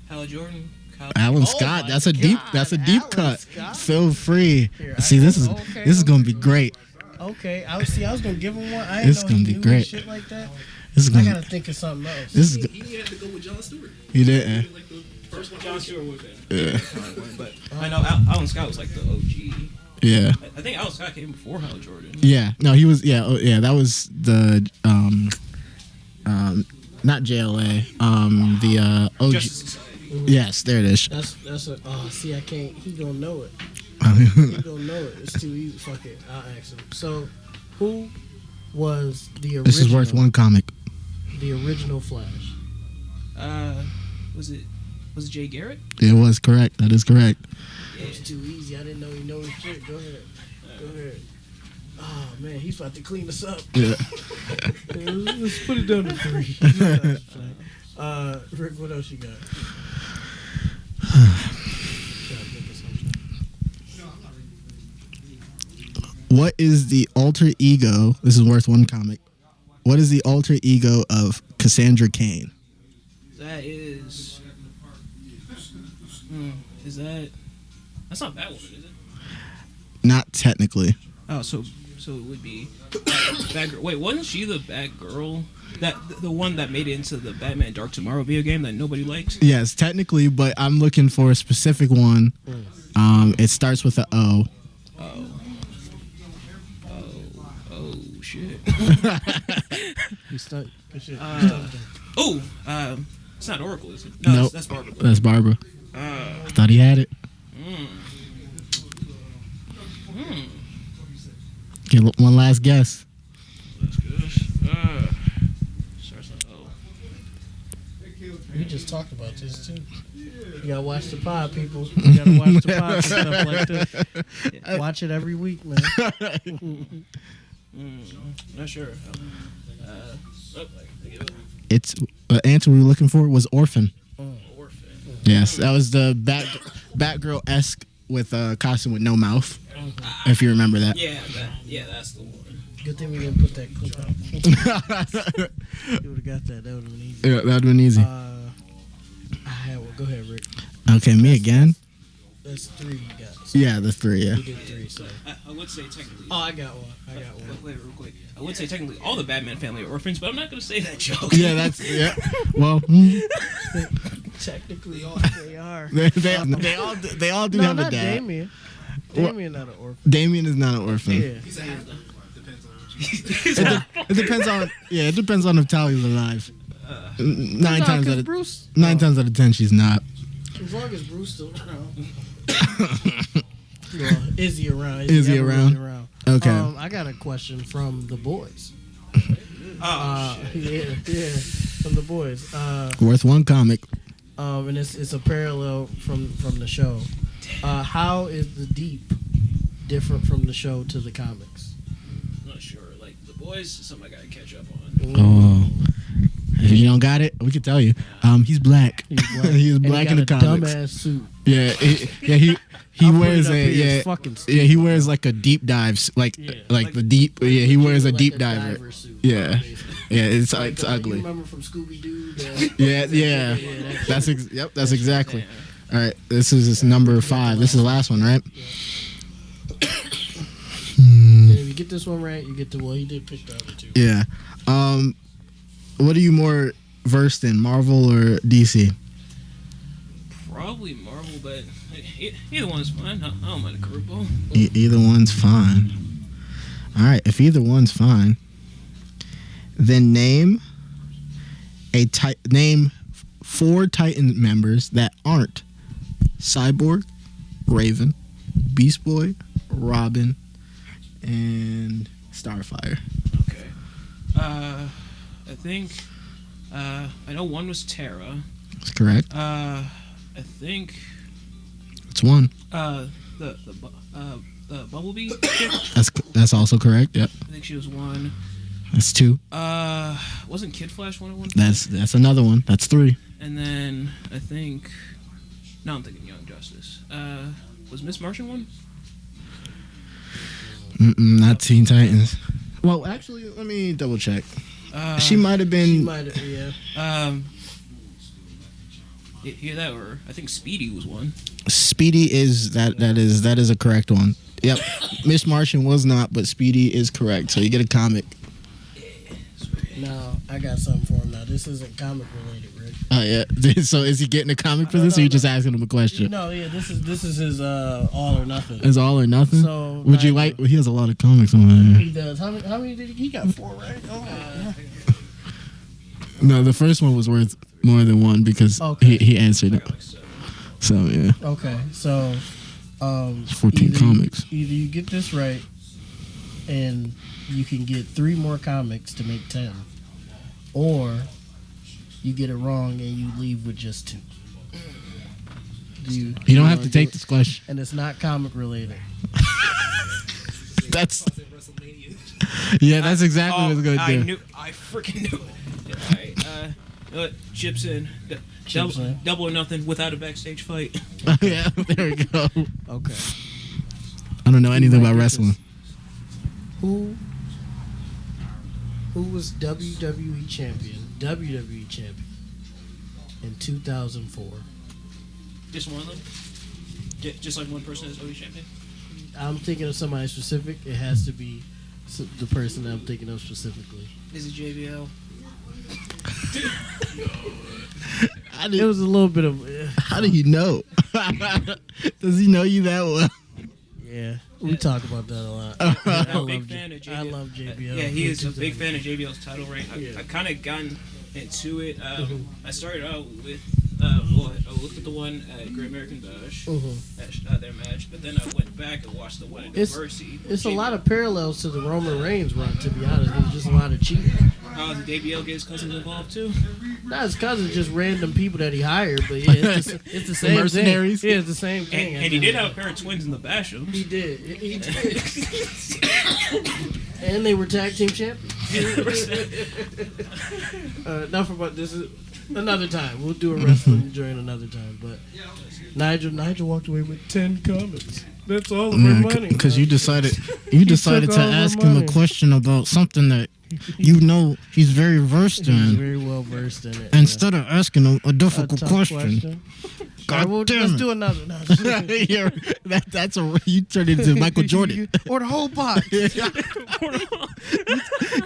Hal Jordan. Alan Scott. That's a deep Alan cut. Scott. Feel free. Here, This is gonna be great. Okay, I was gonna give him one. I This didn't know gonna he be knew great. shit like that. This is I gonna. gotta think of something else. This is. He had to go with Jon Stewart. You didn't. Like the first one. John Stewart was Yeah. but I know Alan Scott was like the OG. Yeah. I think Alan Scott came before Hal Jordan. Yeah. No, he was. Yeah. Yeah. That was the not JLA. The OG. Justice Society. Yes, there it is. That's a. Oh, see, I can't. He gonna know it. He gonna know it. It's too easy. Fuck it. I'll ask him. So, who was the original? This is worth 1 comic. The original Flash. Was it Jay Garrett? It was correct. That is correct. It was too easy. I didn't know he knows shit. Go ahead. Go ahead. Oh man, he's about to clean us up. Yeah. Let's put it down to 3. Rick, what else you got? What is the alter ego? This is worth 1 comic. What is the alter ego of Cassandra Cain? That is. Is that? That's not Batwoman, is it? Not technically. Oh, so it would be Batgirl. Wait, wasn't she the Batgirl? That the one that made it into the Batman Dark Tomorrow video game that nobody liked? Yes, technically, but I'm looking for a specific one. It starts with an O. Oh shit. You stuck. Good shit. It's not Oracle, is it? No, Nope. that's Barbara. That's Barbara. I thought he had it. Get one last guess. That's good. Starts with O. We just talked about this too. You gotta watch the pod, people. You gotta watch the pod for stuff like this. Watch it every week, man. Not sure. It's the answer we were looking for was Orphan. Orphan. Yes, that was the Batgirl-esque with a costume with no mouth. If you remember that. Yeah, that's the one. Good thing we didn't put that clip out. You would have got that. That would have been easy. Yeah, that would have been easy. Go ahead, Rick. Okay, me again. That's 3 you got. So Yeah, the 3. Yeah. we did 3. So. I would say technically. Oh, I got one. Wait, real quick. I would say technically all the Batman family are orphans, but I'm not gonna say that joke. Yeah, that's Well, Technically, all they are. they all do No, have a not dad. Damien. Damien not an orphan. Damien is not an orphan. Yeah. He said depends on what you It depends on it depends on if Tally's alive. 9 times out of Bruce. 9 times out of 10 she's not. As long as Bruce still around. Well, is he around? Is he ever around? really around? Okay. I got a question from the boys. Oh shit. Yeah, from the boys. Worth one comic. And it's a parallel from the show. How is the Deep different from the show to the comics? I'm not sure. Like the boys, is something I gotta catch up on. Oh. If you don't got it, we can tell you. He's black. He's black. He's And black he in the got a comics. dumbass suit. Yeah, he I'll put wears it up a here. yeah It's fucking stupid. yeah he wears like a deep dive like the deep yeah he wears a Like deep a diver. diver suit, Yeah. basically. Yeah, it's Like, ugly. You remember from Scooby Doo? Yeah. That's exactly. All right, this is number 5. This is the last one, right? And if you get this one right, you get the he did pick the other 2. Yeah. What are you more versed in, Marvel or DC? Probably Marvel, but either one's fine. I don't mind a curveball. Either one's fine. All right, if either one's fine, then name 4 Titan members that aren't Cyborg, Raven, Beast Boy, Robin, and Starfire. Okay. I think I know one was Terra. That's correct. I think That's one. the Bumblebee chick. That's also correct. Yep. I think she was one. That's 2. Wasn't Kid Flash one at one? That's another one. That's 3. And then I think no, I'm thinking Young Justice. Was Miss Martian one? Not Teen Titans. Well, actually, let me double check. She might have been. Yeah. Yeah, that or I think Speedy was one. Speedy is that is a correct one. Yep. Miss Martian was not, but Speedy is correct. So you get a comic. Now I got something for him. Now this isn't comic related, Rick. Oh yeah. So is he getting a comic for this, or you just asking him a question? No, yeah, this is his all or nothing. It's all or nothing. So would you like? He has a lot of comics on there. He does. How many did he got? 4, right? Oh, No, the first one was worth more than one because Okay. he answered it. So yeah. Okay, so 14 comics. Either you get this right, and you can get 3 more comics to make 10, or you get it wrong and you leave with just 2. You don't have to take this question. and it's not comic related. That's yeah. That's exactly what it's gonna do. I freaking knew it. Alright, chips in. Double or nothing without a backstage fight. Yeah. There we go. Okay. I don't know anything about wrestling. Who was WWE champion in 2004? Just one of them? Just like one person is always champion? I'm thinking of somebody specific. It has to be the person that I'm thinking of specifically. Is it JBL? It was a little bit of. How do you know? Does he know you that well? Yeah, we talk about that a lot. I'm a big fan of JBL. I love JBL. Yeah, he is a big fan of JBL's title reign. Yeah. I kind of gotten into it. I started out with I looked at the one at Great American Bash, their match, but then I went back and watched the one at No Mercy. It's a lot of parallels to the Roman Reigns run, to be honest. It's just a lot of cheating. Did JBL get his cousins involved too? Not his cousins, just random people that he hired, but yeah, it's the same mercenaries? thing. Yeah, it's the same thing. And he did have a pair of twins in the Bashams. He did. He did. And they were tag team champions. Enough about this. Is another time. We'll do a wrestling joint another time. But Nigel walked away with 10 comments. That's all of our money. Because you decided to ask him a question about something that you know he's very versed in. He's very well versed in it. Instead of asking him a difficult tough question. God damn let's it. do another. No, Yeah, that's you turned it into Michael Jordan. or the whole box.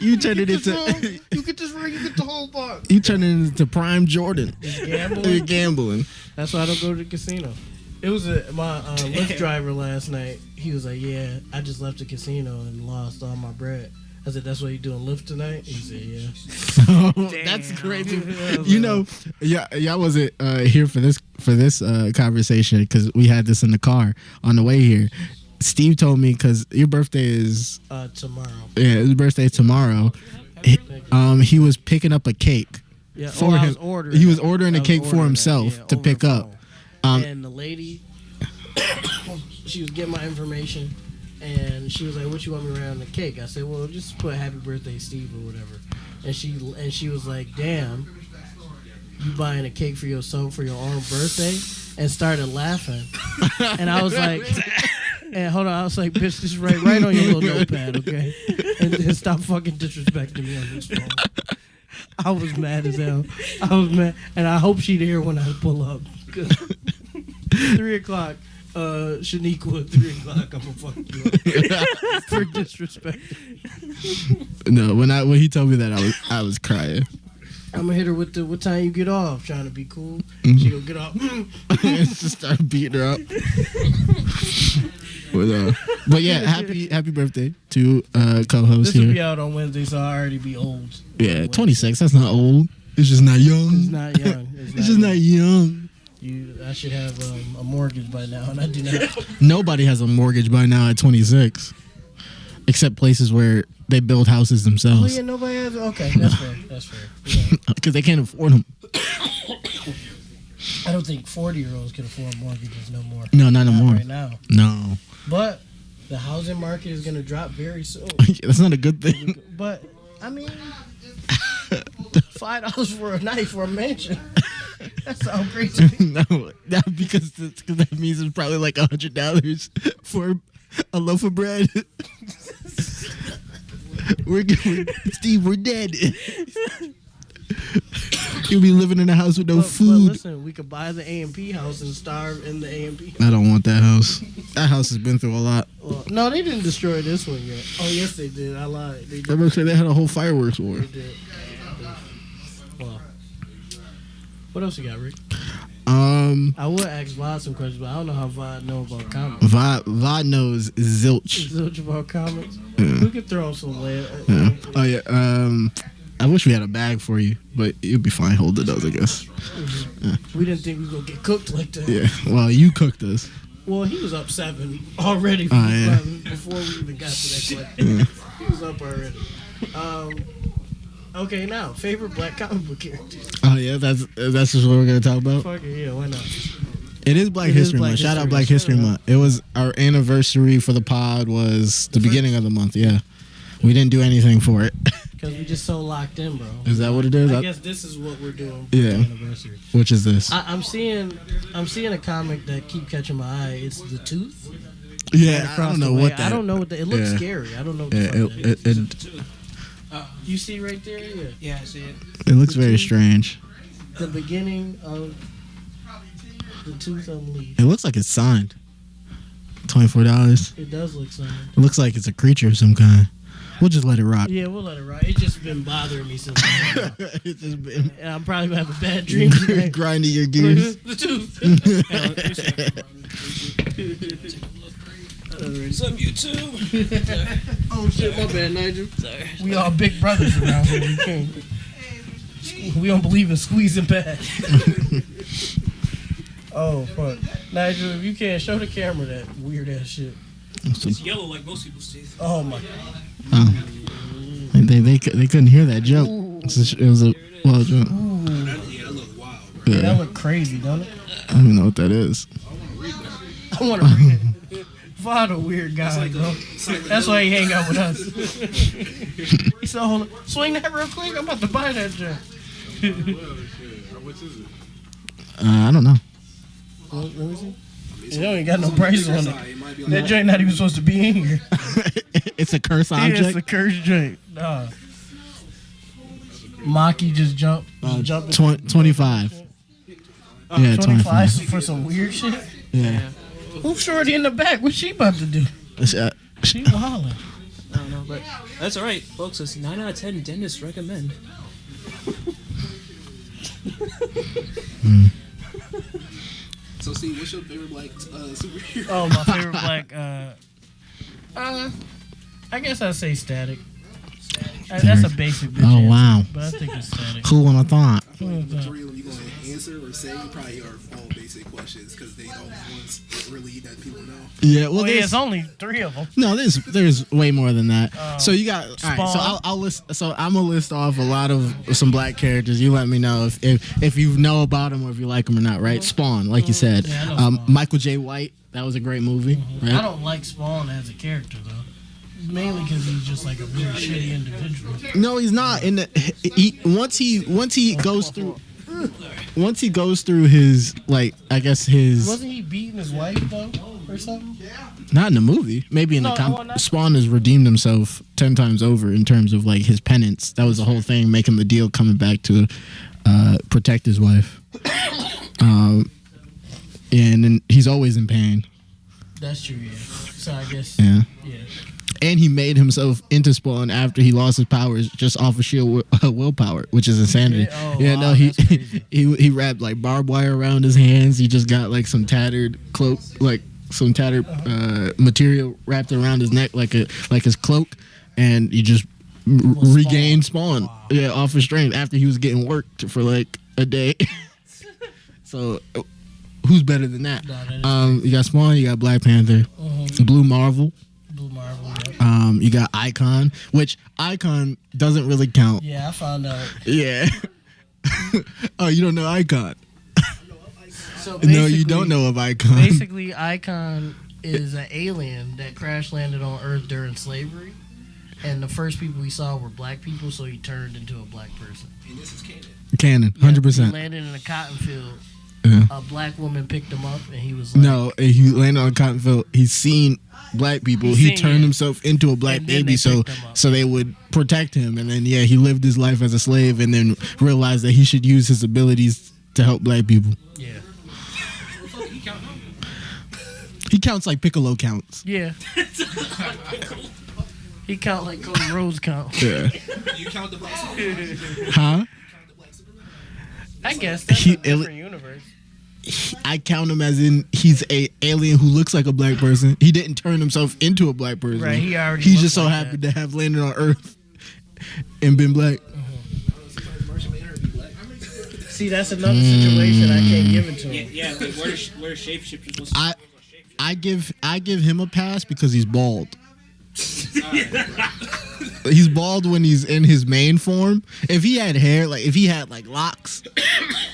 You turned it into You get this ring, you get the whole box. you turned it into Prime Jordan. Gambling. You're gambling. That's why I don't go to the casino. It was my Lyft driver last night. He was like, "Yeah, I just left the casino and lost all my bread." I said, "That's why you doing Lyft tonight?" He said, "Yeah." That's crazy. You know, y'all wasn't here for this conversation because we had this in the car on the way here. Steve told me because your birthday is tomorrow. Yeah, his birthday tomorrow. He was picking up a cake for him. He was ordering a cake for himself to pick up. And the lady, she was getting my information, and she was like, "What you want me around the cake?" I said, "Well, just put Happy Birthday, Steve, or whatever." And she was like, "Damn, you buying a cake for yourself for your own birthday?" And started laughing. And I was like, and hold on, I was like, "Bitch, just write on your little notepad, okay? And stop fucking disrespecting me on this phone." I was mad as hell. I was mad, and I hope she'd hear when I pull up. 3 o'clock, Shaniqua, 3 o'clock, I'm gonna fuck you up for disrespect. No, when he told me that, I was crying. I'm gonna hit her with what time you get off, trying to be cool. Mm-hmm. She gonna get off. Just start beating her up. But yeah, happy birthday to co-host This will here. be out on Wednesday, so I already be old. Yeah, 26. That's not old. It's just not young. It's not young. It's just not young. I should have a mortgage by now, and I do not. Nobody has a mortgage by now at 26, except places where they build houses Oh themselves. yeah, nobody has. Okay, that's fair. That's fair. Yeah. Because they can't afford them. I don't think 40-year-olds can afford mortgages no more. No, not no more. Right now. No. But the housing market is going to drop very soon. That's not a good thing. But I mean, $5 for a night for a mansion. That sounds great to me. No, because that means it's probably like $100 for a loaf of bread. Steve, we're dead. You'll be living in a house with no food. But listen, we could buy the A&P house and starve in the A&P. I don't want that house. That house has been through a lot. Well, no, they didn't destroy this one yet. Oh, yes, they did. I lied. They did. They had a whole fireworks war. They did. Well, what else you got, Rick? I would ask Vod some questions, but I don't know how Vod know about comics. Vod knows zilch. Zilch about comics? Yeah. We could throw some later. Yeah. Oh, yeah. I wish we had a bag for you, but you'd be fine holding those, I guess. Yeah. We didn't think we was going to get cooked like that. Yeah. Well, you cooked us. Well, he was up 7 already yeah. before we even got to that question. Yeah. He was up already. Okay, now, favorite black comic book characters. Oh, yeah? That's just what we're going to talk about? Fuck it, yeah, why not? It is Black History Month. Shout out Black History Month. It was our anniversary for the pod was the beginning of the month, yeah. We didn't do anything for it. Because we just so locked in, bro. Is that what it is? I guess this is what we're doing for Yeah. the anniversary. Which is this? I'm seeing a comic that keep catching my eye. It's The Tooth. Yeah, I Across don't the know way. what that. I don't know what that. It looks Yeah. scary. I don't know what Yeah, the fuck that is. it You see right there? Yeah. Yeah, I see it. looks very strange. The beginning of The Tooth Unleashed. It looks like it's signed. $24. It does look something. It looks like it's a creature of some kind. We'll just let it rock. Yeah, we'll let it ride. It's just been bothering me since. It's just been And I'm probably gonna have a bad dream tonight. grinding your gears. The Tooth. What's up, YouTube? Oh shit, my bad, Nigel. Sorry. We all big brothers around here. We can't. We don't believe in squeezing past. Oh fuck, Nigel! If you can't show the camera that weird ass shit. It's yellow like most people's teeth. Oh my. Oh. They couldn't hear that joke. It was a well joke. Yeah, that look wild. Yeah. That look crazy, don't it? I don't even know what that is. I want to read it. Vaughn a weird guy, like bro. That's why he hang out with us. He said, hold on, swing that real quick. I'm about to buy that joint. How much is it? I don't know. Let me see. You ain't got no price on it. might be That joint not even supposed to be in here. It's a curse Yeah, object. it's a cursed joint. Nah. Maki just jumped. 25. Yeah, 25 for some weird shit. Yeah. Who's shorty in the back? What's she about to do? She wildin'. I don't know, but that's all right, folks. It's 9 out of 10 dentists recommend. So, see, what's your favorite black superhero? Oh, my favorite black. I guess I'd say Static. That's a basic bitch Oh, answer, wow. but I think it's Static. Who would have thought? Majority of them you going to answer or say probably are all basic questions because they don't ones really that people know. Yeah, well, Well, yeah, there's it's only 3 of them. no, there's way more than that. So you got all right. So Spawn. I'll list. So I'm gonna list off a lot of some black characters. You let me know if you know about them or if you like them or not. Right? Spawn, like you said. Yeah, I know Spawn. Michael J. White. That was a great movie. Right? I don't like Spawn as a character, though. Mainly because he's just like a really shitty individual. No, he's not. In the once he goes through. Once he goes through his, like, I guess his... Wasn't he beating his wife, though, or something? Not in the movie. Maybe in No, the well, not- Spawn has redeemed himself 10 times over in terms of, like, his penance. That was the whole thing, making the deal, coming back to protect his wife. And then he's always in pain. That's true, yeah. So I guess, Yeah. yeah. And he made himself into Spawn after he lost his powers just off of sheer willpower, which is insanity. Oh, Yeah, wow, no, he that's crazy. he wrapped like barbed wire around his hands. He just got like some tattered cloak, like some tattered material wrapped around his neck, like his cloak, and he just regained Spawn. Wow. Yeah, off his strength after he was getting worked for like a day. So, who's better than that? No, that is You got Spawn, you got Black Panther, Blue Marvel. Blue Marvel, yeah. You got Icon, which Icon doesn't really count. Yeah, I found out. Yeah. Oh, you don't know Icon? So No, you don't know of Icon. Basically, Icon is an alien that crash landed on Earth during slavery. And the first people we saw were black people, so he turned into a black person. And this is canon. Canon, He 100%. landed in a cotton field. Yeah. A black woman picked him up, and he was like... No, he landed on Cottonfield. He's seen black people. He's He seen turned it. himself into a black And then baby they so picked him up. so they would protect him. And then he lived his life as a slave and then realized that he should use his abilities to help black people. Yeah. He counts like Piccolo counts. Yeah. He count like Cody Rhodes count. Yeah. You count the black Huh? I guess that's He- a different universe. I count him as in he's a alien who looks like a black person. He didn't turn himself into a black person. Right, he already He's looked just so like happy that. to have landed on Earth and been black. See, that's another situation I can't give it to him. Yeah, like where are shapeshifters supposed to I give him a pass because he's bald. He's bald when he's in his main form. If he had hair, like if he had like locks,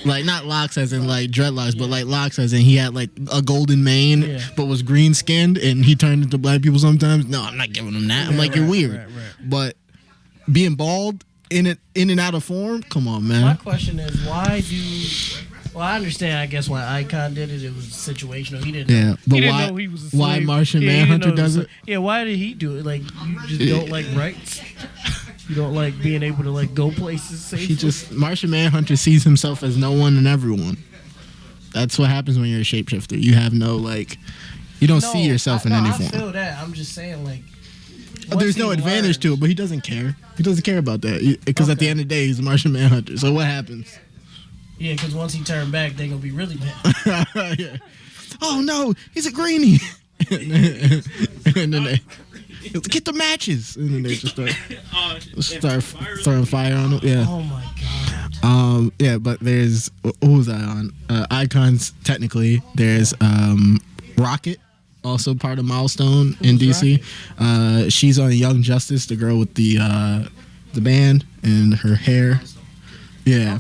like not locks as in like dreadlocks, but like locks as in he had like a golden mane, Yeah. but was green skinned and he turned into black people sometimes. No, I'm not giving him that. I'm like, you're weird. right. But being bald in and out of form, come on, My man. question is, why do... Well, I understand, I guess, why Icon did it. It was situational. He didn't Yeah, know. but He didn't why- know he was a why slave. Martian he didn't Manhunter know he was does a- it? Yeah, why did he do it? Like, you just don't like rights? You don't like being able to, like, go places safely? Martian Manhunter sees himself as no one and everyone. That's what happens when you're a shapeshifter. You have no like, you don't see yourself in any I form. feel that. I'm just saying, like... But there's no advantage to it, but he doesn't care. He doesn't care about that because at the end of the day, he's a Martian Manhunter. So what happens? Yeah, because once he turned back, they going to be really mad. Yeah. Oh no, he's a greenie. And then they get the matches, and then they just start throwing fire on him. Yeah. Oh, my God. Yeah, but there's who was I on? Icons technically. There's Rocket, also part of Milestone in DC. She's on Young Justice, the girl with the band and her hair. Yeah.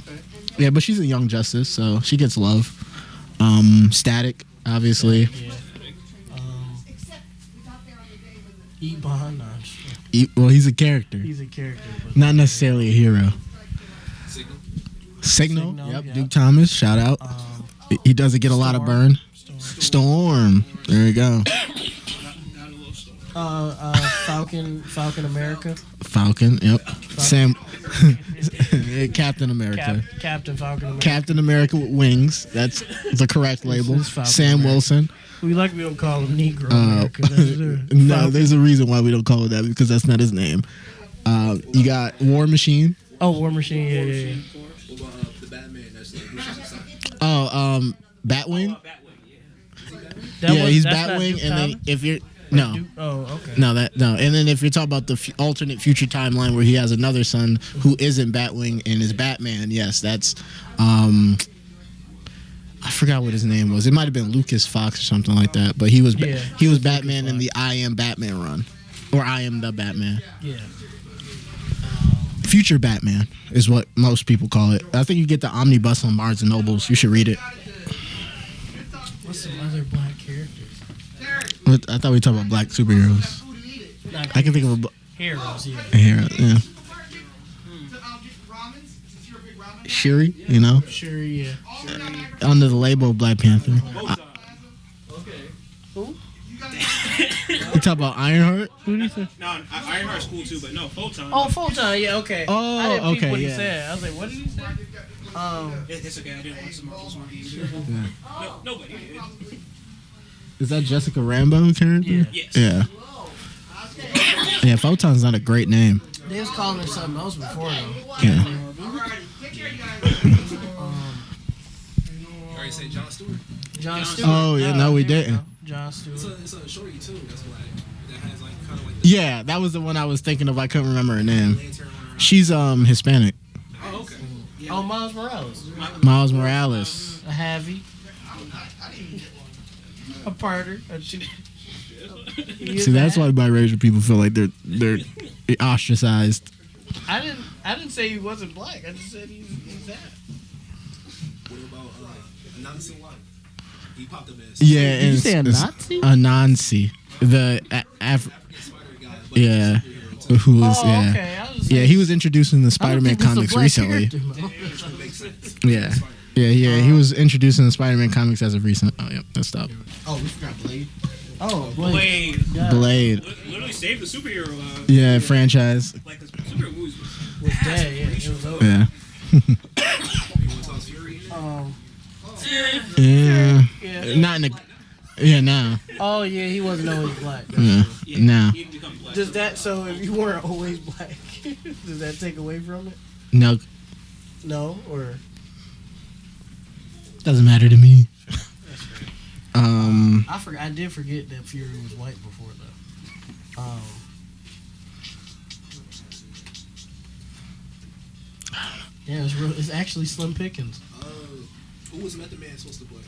Yeah, but she's a Young Justice, so she gets love. Static, obviously. Yeah. Ebon, no, Well, he's a character, he's a character, but not necessarily a hero. Signal. Signal. Yep. yeah. Duke Thomas. Shout out. He doesn't get a lot of burn. Storm. There you go. Falcon America. Falcon. Yep. Sam. Captain America. Captain Falcon America. Captain America with wings. That's the correct label. is Falcon Sam America. Wilson. We don't call him Negro America. That's, No, there's a reason why we don't call it that because that's not his name. You got War Machine. Oh, War Machine. Yeah. What about the Batman? That's like Lucius Assange. Oh, Batwing. That Yeah, he's that's not Batwing, Duke and then Thomas? if you're no. Oh, okay. No, and then if you're talking about the alternate future timeline where he has another son who isn't Batwing and is Batman, yes, that's I forgot what his name was. It might have been Lucas Fox or something like that, but he was Batman in the I Am Batman run, or I Am the Batman. Yeah. Future Batman is what most people call it. I think you get the omnibus on Barnes and Nobles. You should read it. What's some other black characters? I thought we were talking about black superheroes. I can think of Heroes. Yeah. a hero. Yeah. Shuri, you know, Sure. Yeah. under the label of Black Panther. You talk about Ironheart? Who do you say? No, Ironheart's cool too, but no, Photon. Oh, Photon. Yeah. Okay. Oh, I didn't peep okay, what he yeah. said. I was like, what did he say? It's okay. I didn't watch the Marvel's movie either. No, nobody did. Is that Jessica Rambo character? Yeah. Yes. Yeah. Yeah, Photon's not a great name. They was calling her something else before though. Yeah. You already say Jon Stewart. John Stewart. Oh, yeah, no, we there didn't. go. John Stewart. It's a shorty too. That's black. That has like kind of like Yeah, that was the one I was thinking of. I couldn't remember her name. lantern on her. She's Hispanic. Oh, okay. Oh, Miles Morales. Miles Morales. A Havy. A Parter. See, that's why biracial people feel like they're ostracized. I didn't say he wasn't black. I just said he's that. What about Anansi? He popped up as Yeah, Did you and say a it's- Nazi? Anansi, the Spider guy, but yeah, he's a superhero too. who was Oh, yeah. okay. I was Yeah, he was introduced in the I don't Spider-Man think that's a comics black recently. character, man. Makes sense. Yeah. Yeah, he was introduced in the Spider-Man comics as of recent. Oh, yep, that's up. Oh, we forgot Blade. Oh, Blade. Blade Yeah. Blade. literally saved the superhero. Yeah, franchise. Like the superhero movies. Was dead. Yeah, it was over. Yeah. You want to talk Fury? Yeah. Yeah. Not in the. Yeah, now. Oh yeah, he wasn't always black. Yeah. Now. He didn't become black. Does that so if you weren't always black, does that take away from it? No, No, or doesn't matter to me. I forgot. I did forget that Fury was white before though. Yeah, it's actually Slim Pickens. Who was Method Man supposed to play?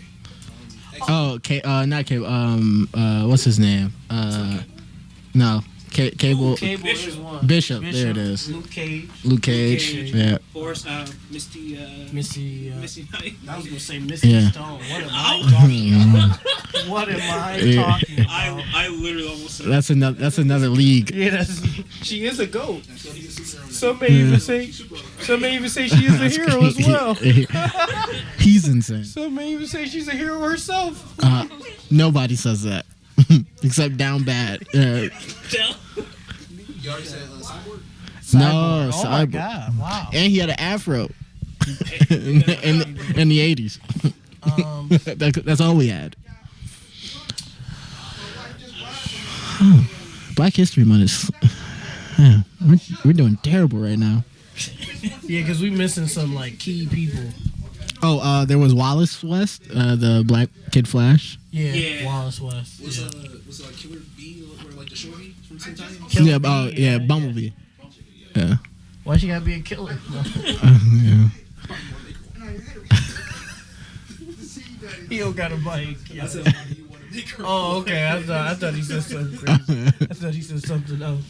Not Cable. What's his name? No, Cable. Cable Bishop. is one. Bishop. There it is. Luke Cage. Luke Cage. Cage. Yeah. Forrest, Misty, Missy. Misty Knight. I was gonna say Missy Yeah. Stone. What am I talking about? What am I Yeah. talking about? I literally almost said That's another league. Yeah, she is a goat. That's gonna be the superhero now. Some may even say she is a hero as well. He's insane. Some may even say she's a hero herself. Nobody says that except Down Bad. You already said Cyborg? No, Oh my Cyborg. god! Wow. And he had an afro in the 80s. That's all we had. Black History Month is. Man, we're doing terrible right now. Yeah, because we missing some like key people. Oh, there was Wallace West, the Black Kid Flash. Yeah, Yeah. Wallace West. Was Yeah. was like Killer Bee or like the shorty from Teen Titans? Yeah, Bee, yeah, Bumblebee. Yeah. Why she gotta be a killer? Yeah. He don't got a bike. Yeah. I said, why do you want to make her? Oh, okay. I thought he said something crazy. I thought he said something else.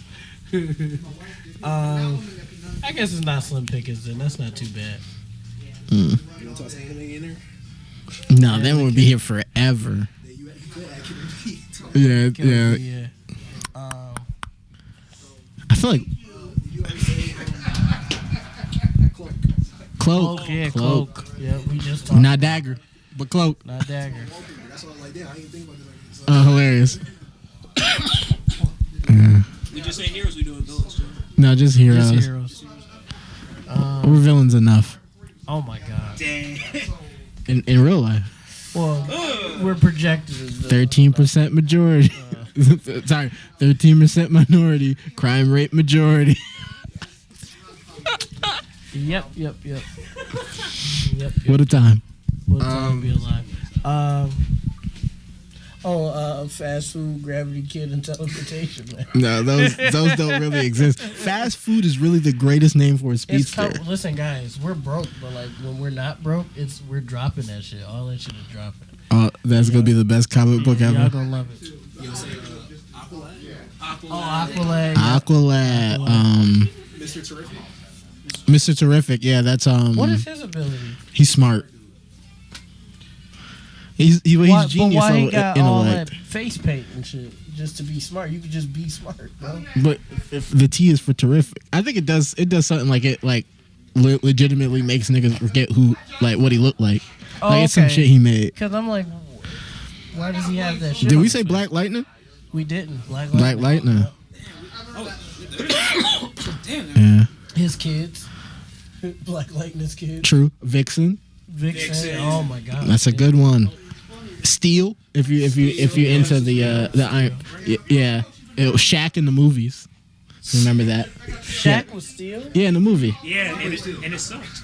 I guess it's not Slim Pickens then. That's not too bad. You want to toss anime in there? No, then we'll be here forever. Yeah, you could add Killer Bee. Yeah, Killer yeah. Bee, yeah. feel like You always say cloak. Yeah, Cloak. cloak. Yeah, we just talked. Not dagger, but cloak. Not dagger. That's all like that. I didn't think about this. Like, Hilarious. We just ain't heroes. We doing villains too. No, just heroes. Just heroes. We're villains enough Oh my god. Dang. in real life. Well, we're projected as 13% majority. Sorry, 13% minority. Crime rate majority. Yep. What a time. What a time to be alive. Fast food, gravity kid, and teleportation, man. No, those don't really exist. Fast food is really the greatest name for a speedster. Listen, guys, we're broke, but like when we're not broke, we're dropping that shit. All that shit is dropping. Oh, that's gonna be the best comic book Y'all ever. gonna love it. you'll say Aqualad? Aqualad. Aqualad. Mr. Terrific? Mr. Terrific. Yeah, that's What is his ability? He's smart. He's Why genius he level got all that intellect. face paint and shit just to be smart? You could just be smart, bro. But if the T is for terrific, I think it does something like it legitimately makes niggas forget what he looked like. Like it's some shit he made. Because I'm like, why does he have that shit? Did on we his say face? Black Lightning? We didn't. Black Black Lightning. Damn. Yeah. His kids. Black Lightning's kids. True. Vixen. Vixen. Oh my god. That's a good one. Steel. If you into the iron. Yeah. It was Shaq in the movies. Remember that? Shaq was Steel? Yeah, in the movie. Yeah, and it sucked.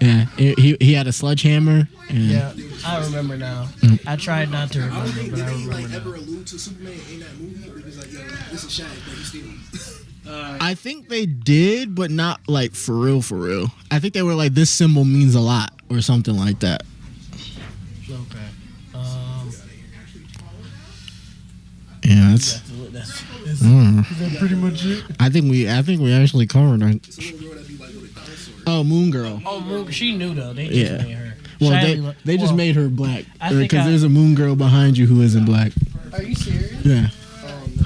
Yeah. He had a sledgehammer. And Yeah, I remember now. I tried not to I don't remember, think but I they remember ever now. allude to Superman in that movie. It was like, yo, this is Shaq, but he's Steel. I think they did, but not like for real, for real. I think they were like, this symbol means a lot or something like that. Okay. Yeah, that's. Is that pretty much it? I think we actually covered it. It's a little girl that be like with a dinosaur. Oh, Moon Girl. Oh, Moon, she knew though. They just Yeah. made her. Well, Shiley they just well, made her black I think because I- there's a Moon Girl behind you who isn't black. Are you serious? Yeah. Oh no.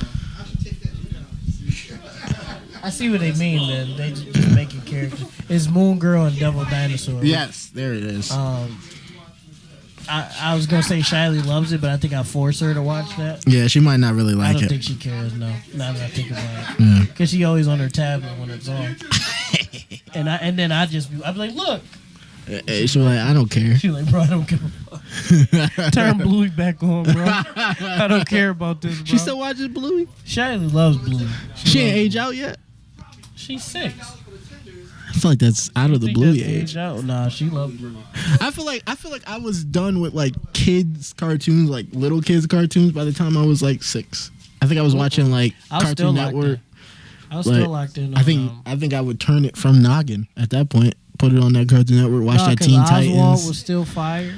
I see what they mean. Then they just making characters. It's Moon Girl and Devil Dinosaur. Yes, there it is. I was gonna say Shiley loves it, but I think I forced her to watch that. Yeah, she might not really I like don't it. think she cares. No, now that I think about it, Yeah. because she always on her tablet when it's on. and then I'd be like, look. She's like, I don't care. She's like, bro, I don't give a fuck. Turn Bluey back on, bro. I don't care about this, bro. She still watches Bluey? Shiley loves Bluey. She ain't age out yet? She's 6. I feel like that's out of the Think Bluey that's age. out? Nah, she loves Bluey. I feel like I was done with like kids cartoons, like little kids cartoons by the time I was like 6. I think I was watching like I was still Cartoon locked Network. I was Like, still locked in. I think I would turn it from Noggin at that point, put it on that Cartoon Network, watch that Teen Oswald Titans. was still fire.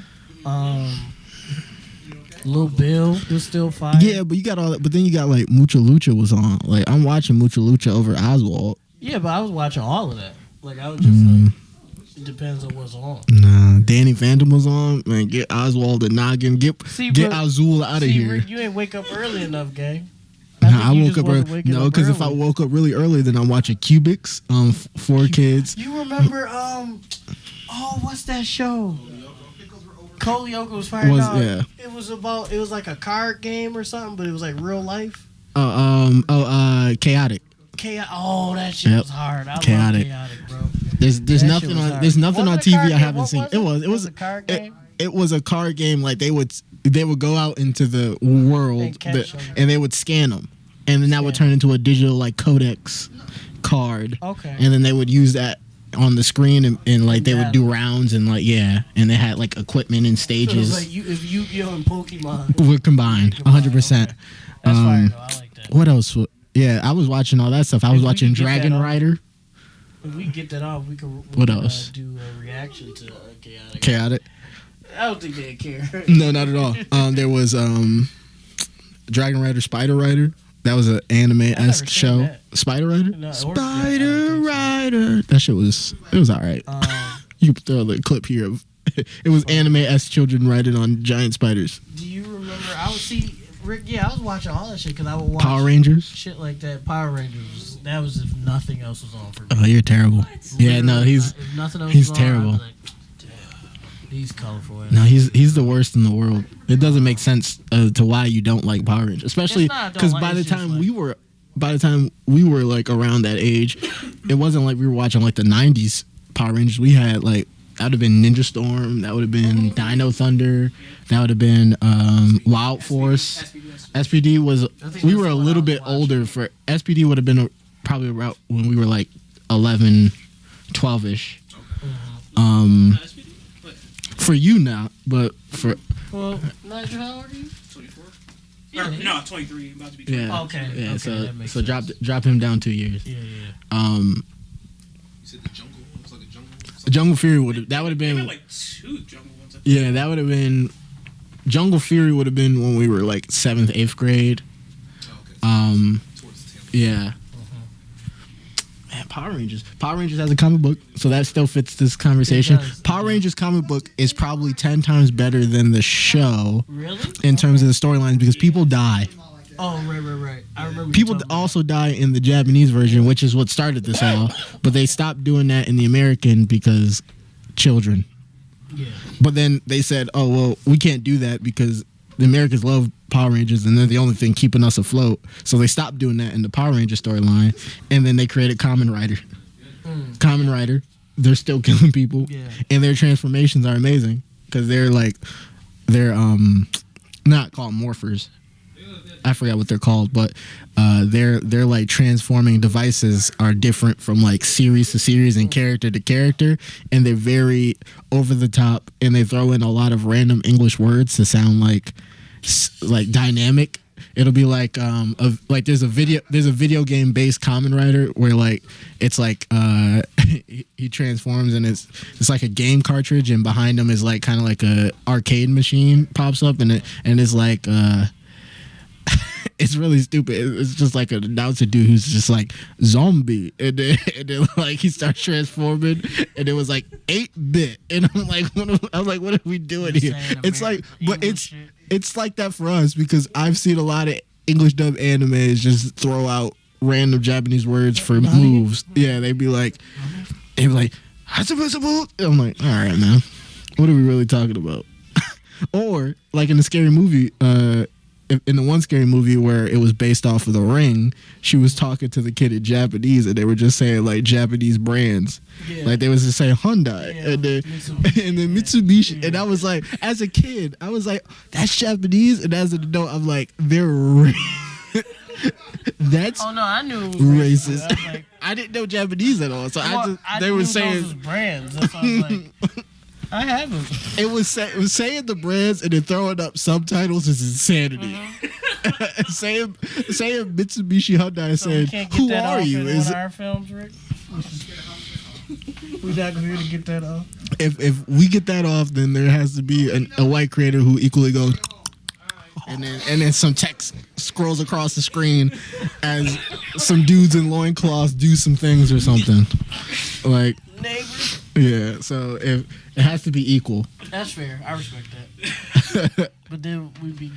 Lil Bill was still fire. Yeah, but you got all that. But then you got like Mucha Lucha was on. Like I'm watching Mucha Lucha over Oswald. Yeah, but I was watching all of that. Like I was just like, it depends on what's on. Nah, Danny Phantom was on. Man, get Oswald and Noggin. Get but- Azul out of here. You ain't wake up early enough, gang. Nah, I think you woke just up wasn't early. waking No, up because if I early. woke up really early, then I'm watching Cubics. 4 kids. You remember what's that show? Cole Yoko was fired out. Yeah. It was like a card game or something, but it was like real life. Chaotic. That shit Yep. was hard. I Chaotic. love Chaotic, bro. There's That shit nothing was on hard. there's nothing on Was it a TV card I game? haven't What seen. was It was a card game. It was a card game. Like they would go out into the world And catch them. and they would scan them, and then that would turn into a digital like codex card. Okay. And then they would use that on the screen and like they would do Battle. rounds and like and they had like equipment and So it was stages like if Yu-Gi-Oh and Pokemon. were combined 100%. That's fire though. I like that. What else? Yeah, I was watching all that stuff. I was If we watching could get Dragon that on- Rider. If we get that off, we What can, else? do a reaction to Chaotic. Chaotic. I don't think they'd care. No, not at all. There was Dragon Rider, Spider Rider. That was an anime-esque never seen show. that. Spider Rider? No, or- Spider yeah, Rider. That shit was alright. Um, You can throw the clip here of it was anime-esque children riding on giant spiders. do you remember? I would see Rick, yeah, I was watching all that shit because I would watch Power Rangers. shit like that. Power Rangers. That was if nothing else was on for me. Oh, you're terrible. Yeah, no, If nothing else he's was on, terrible. I'd be like, damn, he's colorful. No, he's the worst in the world. It doesn't make sense to why you don't like Power Rangers, especially It's not, I don't because like- by the it's just time like- we were like around that age, it wasn't like we were watching like the '90s Power Rangers. We had like that would have been Ninja Storm, that would have been Dino Thunder, that would have been Wild Force. SPD was we were a little bit older for SPD would have been probably around when we were like 11, 12ish. For you now, but for Well, Nigel, how old are you? 24. Yeah. No, 23. I'm about to be 24. yeah, Okay, yeah. okay, So that makes so sense. drop him down 2 years. Yeah. You said the jungle. It was like a jungle. Jungle Fury would have They been had like 2 jungle ones. yeah, that would have been Jungle Fury would have been when we were like 7th, 8th grade. Oh, okay. Towards the tail. Yeah. Man, Power Rangers. Power Rangers has a comic book, so that still fits this conversation. It does. Power Rangers comic book is probably 10 times better than the show Really? in terms of the storylines because people die. Oh, right. I remember. People you told me. also die in the Japanese version, which is what started this all. But they stopped doing that in the American because children. Yeah. But then they said, oh, well, we can't do that because the Americans love Power Rangers and they're the only thing keeping us afloat. So they stopped doing that in the Power Ranger storyline. And then they created Kamen Rider. Kamen Rider, they're still killing people. Yeah. And their transformations are amazing because they're not called morphers. I forgot what they're called, but they're like transforming devices are different from like series to series and character to character, and they're very over the top, and they throw in a lot of random English words to sound like dynamic. It'll be like there's a video game based Kamen Rider where like it's like he transforms and it's like a game cartridge and behind him is like kind of like a arcade machine pops up and it's like it's really stupid. It's just like an announcer dude who's just like zombie, and then like he starts transforming, and it was like 8-bit, and I'm like, what are we doing here? It's like, but it's like that for us because I've seen a lot of English dub animes just throw out random Japanese words for moves. Yeah, they'd be like, I'm like, all right, man, what are we really talking about? Or like in the scary movie, in the one scary movie where it was based off of The Ring, she was talking to the kid in Japanese and they were just saying like Japanese brands. Yeah. Like they was just saying Hyundai and then Mitsubishi. And I was like, as a kid, I was like, that's Japanese. And as an adult, I'm like, that's Oh no, I knew it was racist. I was like, I didn't know Japanese at all. So they knew were those saying was brands. That's why I was like, I haven't. it was saying the brands and then throwing up subtitles is insanity. saying Mitsubishi Hyundai So we saying, can't get "Who that are off you?" in Is one of our films, Rick? We're not going to get that off. if we get that off, then there has to be a white creator who equally goes, and then some text scrolls across the screen as some dudes in loincloths do some things or something. Like, Neighbor. yeah. So if it has to be equal. That's fair. I respect that. But then we'd be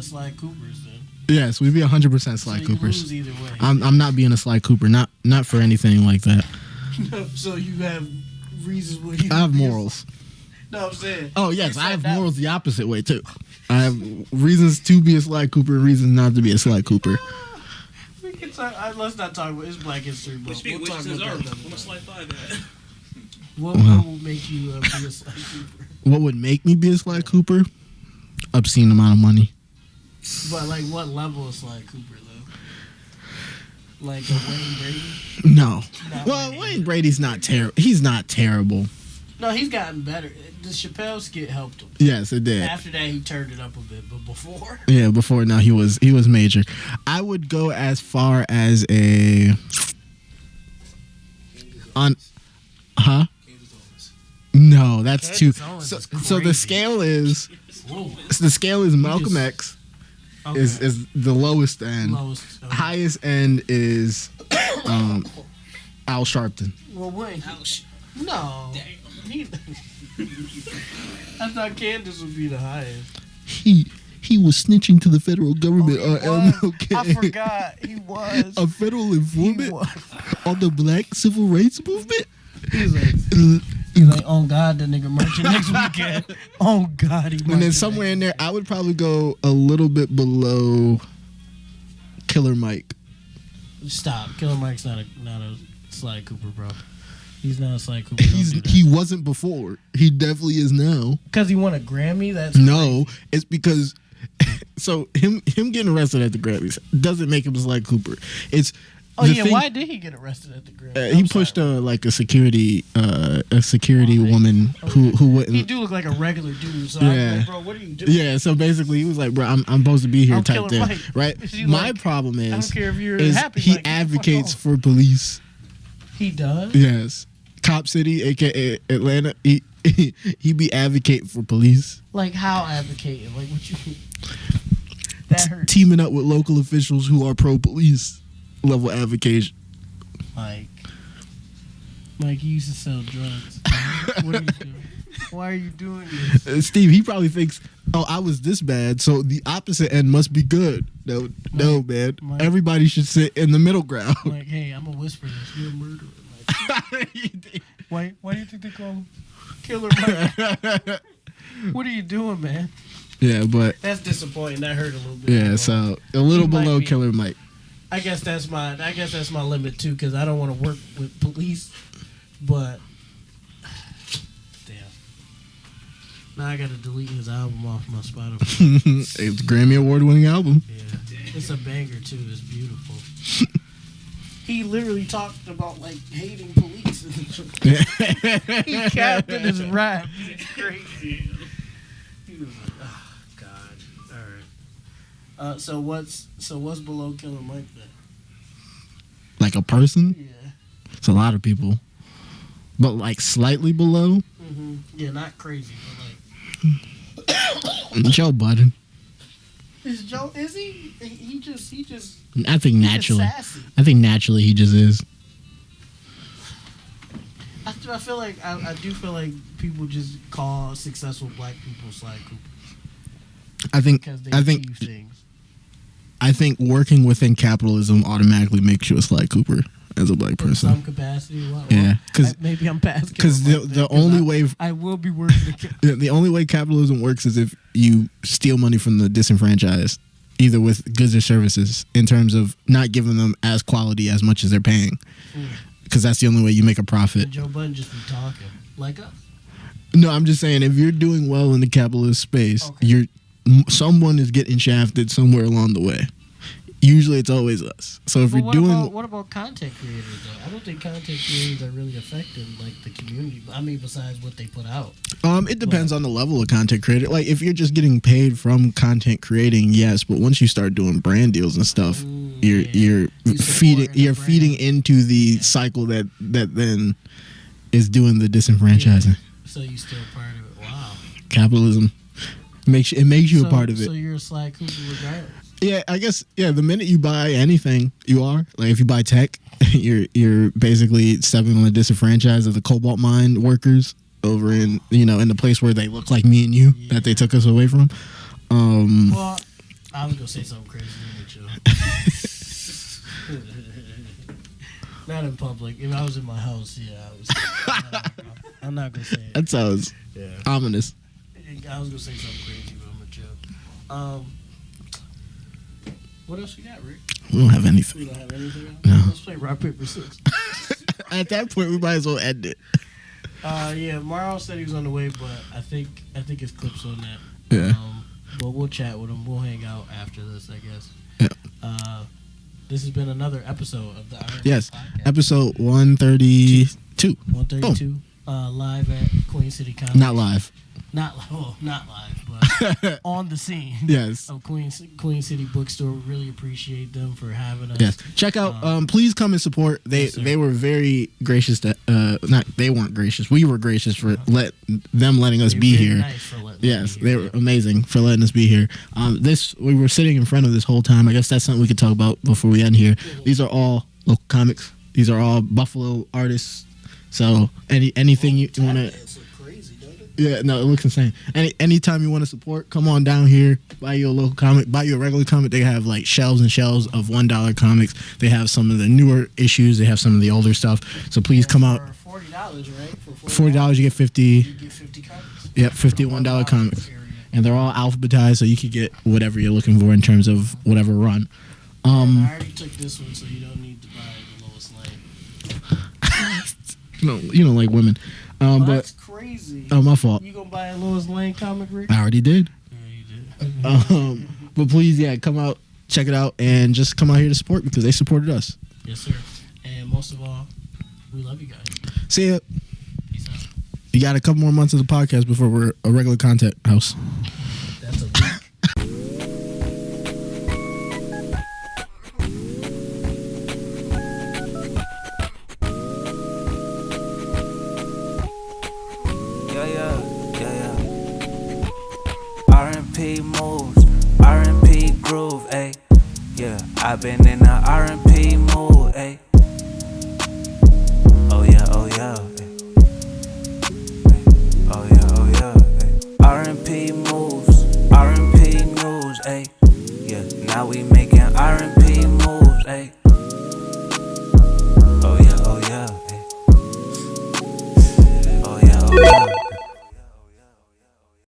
Sly Coopers then. Yes, we'd be 100% Sly So you Coopers. lose either way. I'm not being a Sly Cooper, not for anything like that. So you have reasons why you. I have morals. No, I'm saying. Oh yes, You I have said that- morals the opposite way too. I have reasons to be a Sly Cooper and reasons not to be a Sly Cooper. We can talk, let's not talk about it's Black History Month. Speaking We'll of which, talk says about ours. that another I'm a time. slide 5 at. What will make you be a Sly Cooper? What would make me be a Sly Cooper? Obscene amount of money. But like, what level of Sly Cooper though? Like a Wayne Brady? No. Not Well, Wayne. Wayne Brady's not terrible. He's not terrible. No, he's gotten better. The Chappelle skit helped him. Yes, it did. After that, he turned it up a bit, but before, Yeah, before now he was major. I would go as far as No, that's too. Candace Owens So, is so the crazy. scale is whoa, Malcolm X okay. is the lowest end. Lowest. Okay. Highest end is Al Sharpton. Well, wait. Ouch. No. He, I thought Candace would be the highest. he was snitching to the federal government Oh, he on was. MLK. I forgot. He was. A federal informant was. on the Black Civil Rights Movement. He's like, oh God, the nigga marching next weekend. Oh God, he marching. And then somewhere in there, I would probably go a little bit below Killer Mike. Stop. Killer Mike's not a Sly Cooper, bro. He's not a Sly Cooper. He wasn't before. He definitely is now. Because he won a Grammy. That's no. It's because so him getting arrested at the Grammys doesn't make him Sly Cooper. It's oh yeah. Why did he get arrested at the Grammys? He pushed a security woman who wouldn't. He do look like a regular dude. So Yeah. I'm like, bro, what are you doing? Yeah, so basically he was like, bro, I'm supposed to be here I'm type Killer thing, Mike. right? She My like, problem I don't is care if you're he happy. Like, get the fuck advocates off. for police. He does. Yes, Cop City, aka Atlanta. He be advocating for police, Like how advocating? Like what you? That hurts. teaming up with local officials who are pro police level advocation. Mike, you used to sell drugs. What are you doing? Why are you doing this? Steve, he probably thinks, oh, I was this bad, so the opposite end must be good. No, man. Mike. Everybody should sit in the middle ground. Like, hey, I'm gonna whisper this. You're a murderer. Like, why do you think they call him Killer Mike? What are you doing, man? Yeah, but That's disappointing. That hurt a little bit. yeah, so a little He might below be. Killer Mike. I guess that's my limit too, because I don't want to work with police. But damn, now I gotta delete his album off my Spotify. It's a Grammy Award-winning album. Yeah, it's a banger too. It's beautiful. He literally talked about like hating police. He capped in his rap. It's crazy. He was like, oh God. All right. So what's below Killer Mike then? Like a person, Yeah. it's a lot of people, but like slightly below. Mm-hmm. Yeah, not crazy, but like. Joe Budden. Is Joe? Is he? He just. I think he's naturally. just sassy. I think naturally he just is. I feel like I do feel like people just call successful black people Sly Cooper I think. because they I think. achieve things. I think working within capitalism automatically makes you a Sly Cooper as a black In person. some capacity. Yeah, because maybe I'm past. the only way I will be working. the only way capitalism works is if you steal money from the disenfranchised, either with goods or services, in terms of not giving them as quality as much as they're paying, because that's the only way you make a profit. And Joe Budden just be talking like us. No, I'm just saying if you're doing well in the capitalist space, Okay. someone is getting shafted somewhere along the way. Usually, it's always us. So if But you're what about content creators though? I don't think content creators are really affecting like the community. I mean, besides what they put out. it depends on the level of content creator. Like if you're just getting paid from content creating, yes, but once you start doing brand deals and stuff, you're feeding into the cycle that then is doing the disenfranchising. So you still part of it? Wow. Capitalism makes you a part of it. So you're a Sly Cooper regardless. Yeah, I guess. Yeah, the minute you buy anything, you are like if you buy tech, you're basically stepping on the disenfranchised of the cobalt mine workers over in in the place where they look like me and you that they took us away from. Well, I was gonna say something crazy with you. Not in public. If I was in my house, yeah, I'm not gonna say it. That sounds ominous. I was gonna say something crazy, but I'm gonna chill. What else we got, Rick? We don't have anything. We don't have anything else? No. Let's play rock, paper, scissors. At that point, we might as well end it. Yeah, Morrow said he was on the way, but I think his clip's on that. Yeah. But we'll chat with him. We'll hang out after this, I guess. Yeah. This has been another episode of the R&P Yes. Podcast. Episode 132. 132. Live at Queen City Comedy. Not live. Not live, but on the scene. Yes. Of Queen City Bookstore. Really appreciate them for having us. Yes. Check out. Please come and support. They were very gracious. They weren't gracious. We were gracious for letting us be here. Nice for letting Yes, us be they here. were amazing for letting us be here. We were sitting in front of this whole time. I guess that's something we could talk about before we end here. These are all local comics. These are all Buffalo artists. So anything you want to. It's crazy, don't it? Yeah, no, it looks insane. Anytime you want to support, come on down here, buy you a local comic, buy you a regular comic. They have like shelves and shelves of $1 comics. They have some of the newer issues. They have some of the older stuff. So please come out. For $40, right? For $40, you get 50. You get 50 comics. Yep, $51 comics. And they're all alphabetized, so you could get whatever you're looking for in terms of whatever run. I already took this one, so you don't need to buy the lowest lane. You don't like women. But that's crazy. Oh, my fault. You gonna buy a Lois Lane comic, Rick? I already did. Yeah, you did. But please, come out, check it out, and just come out here to support because they supported us. Yes, sir. And most of all, we love you guys. See ya. Peace out. You got a couple more months of the podcast before we're a regular content house. That's a week. R&P moves, R&P groove, ayy. Yeah, I've been in the R&P mood, ayy. Oh yeah, ayy. Oh yeah, ayy. R&P moves, R&P news, ayy. Yeah, now we making R&P moves, ayy. Oh yeah, ayy. Oh yeah, ayy.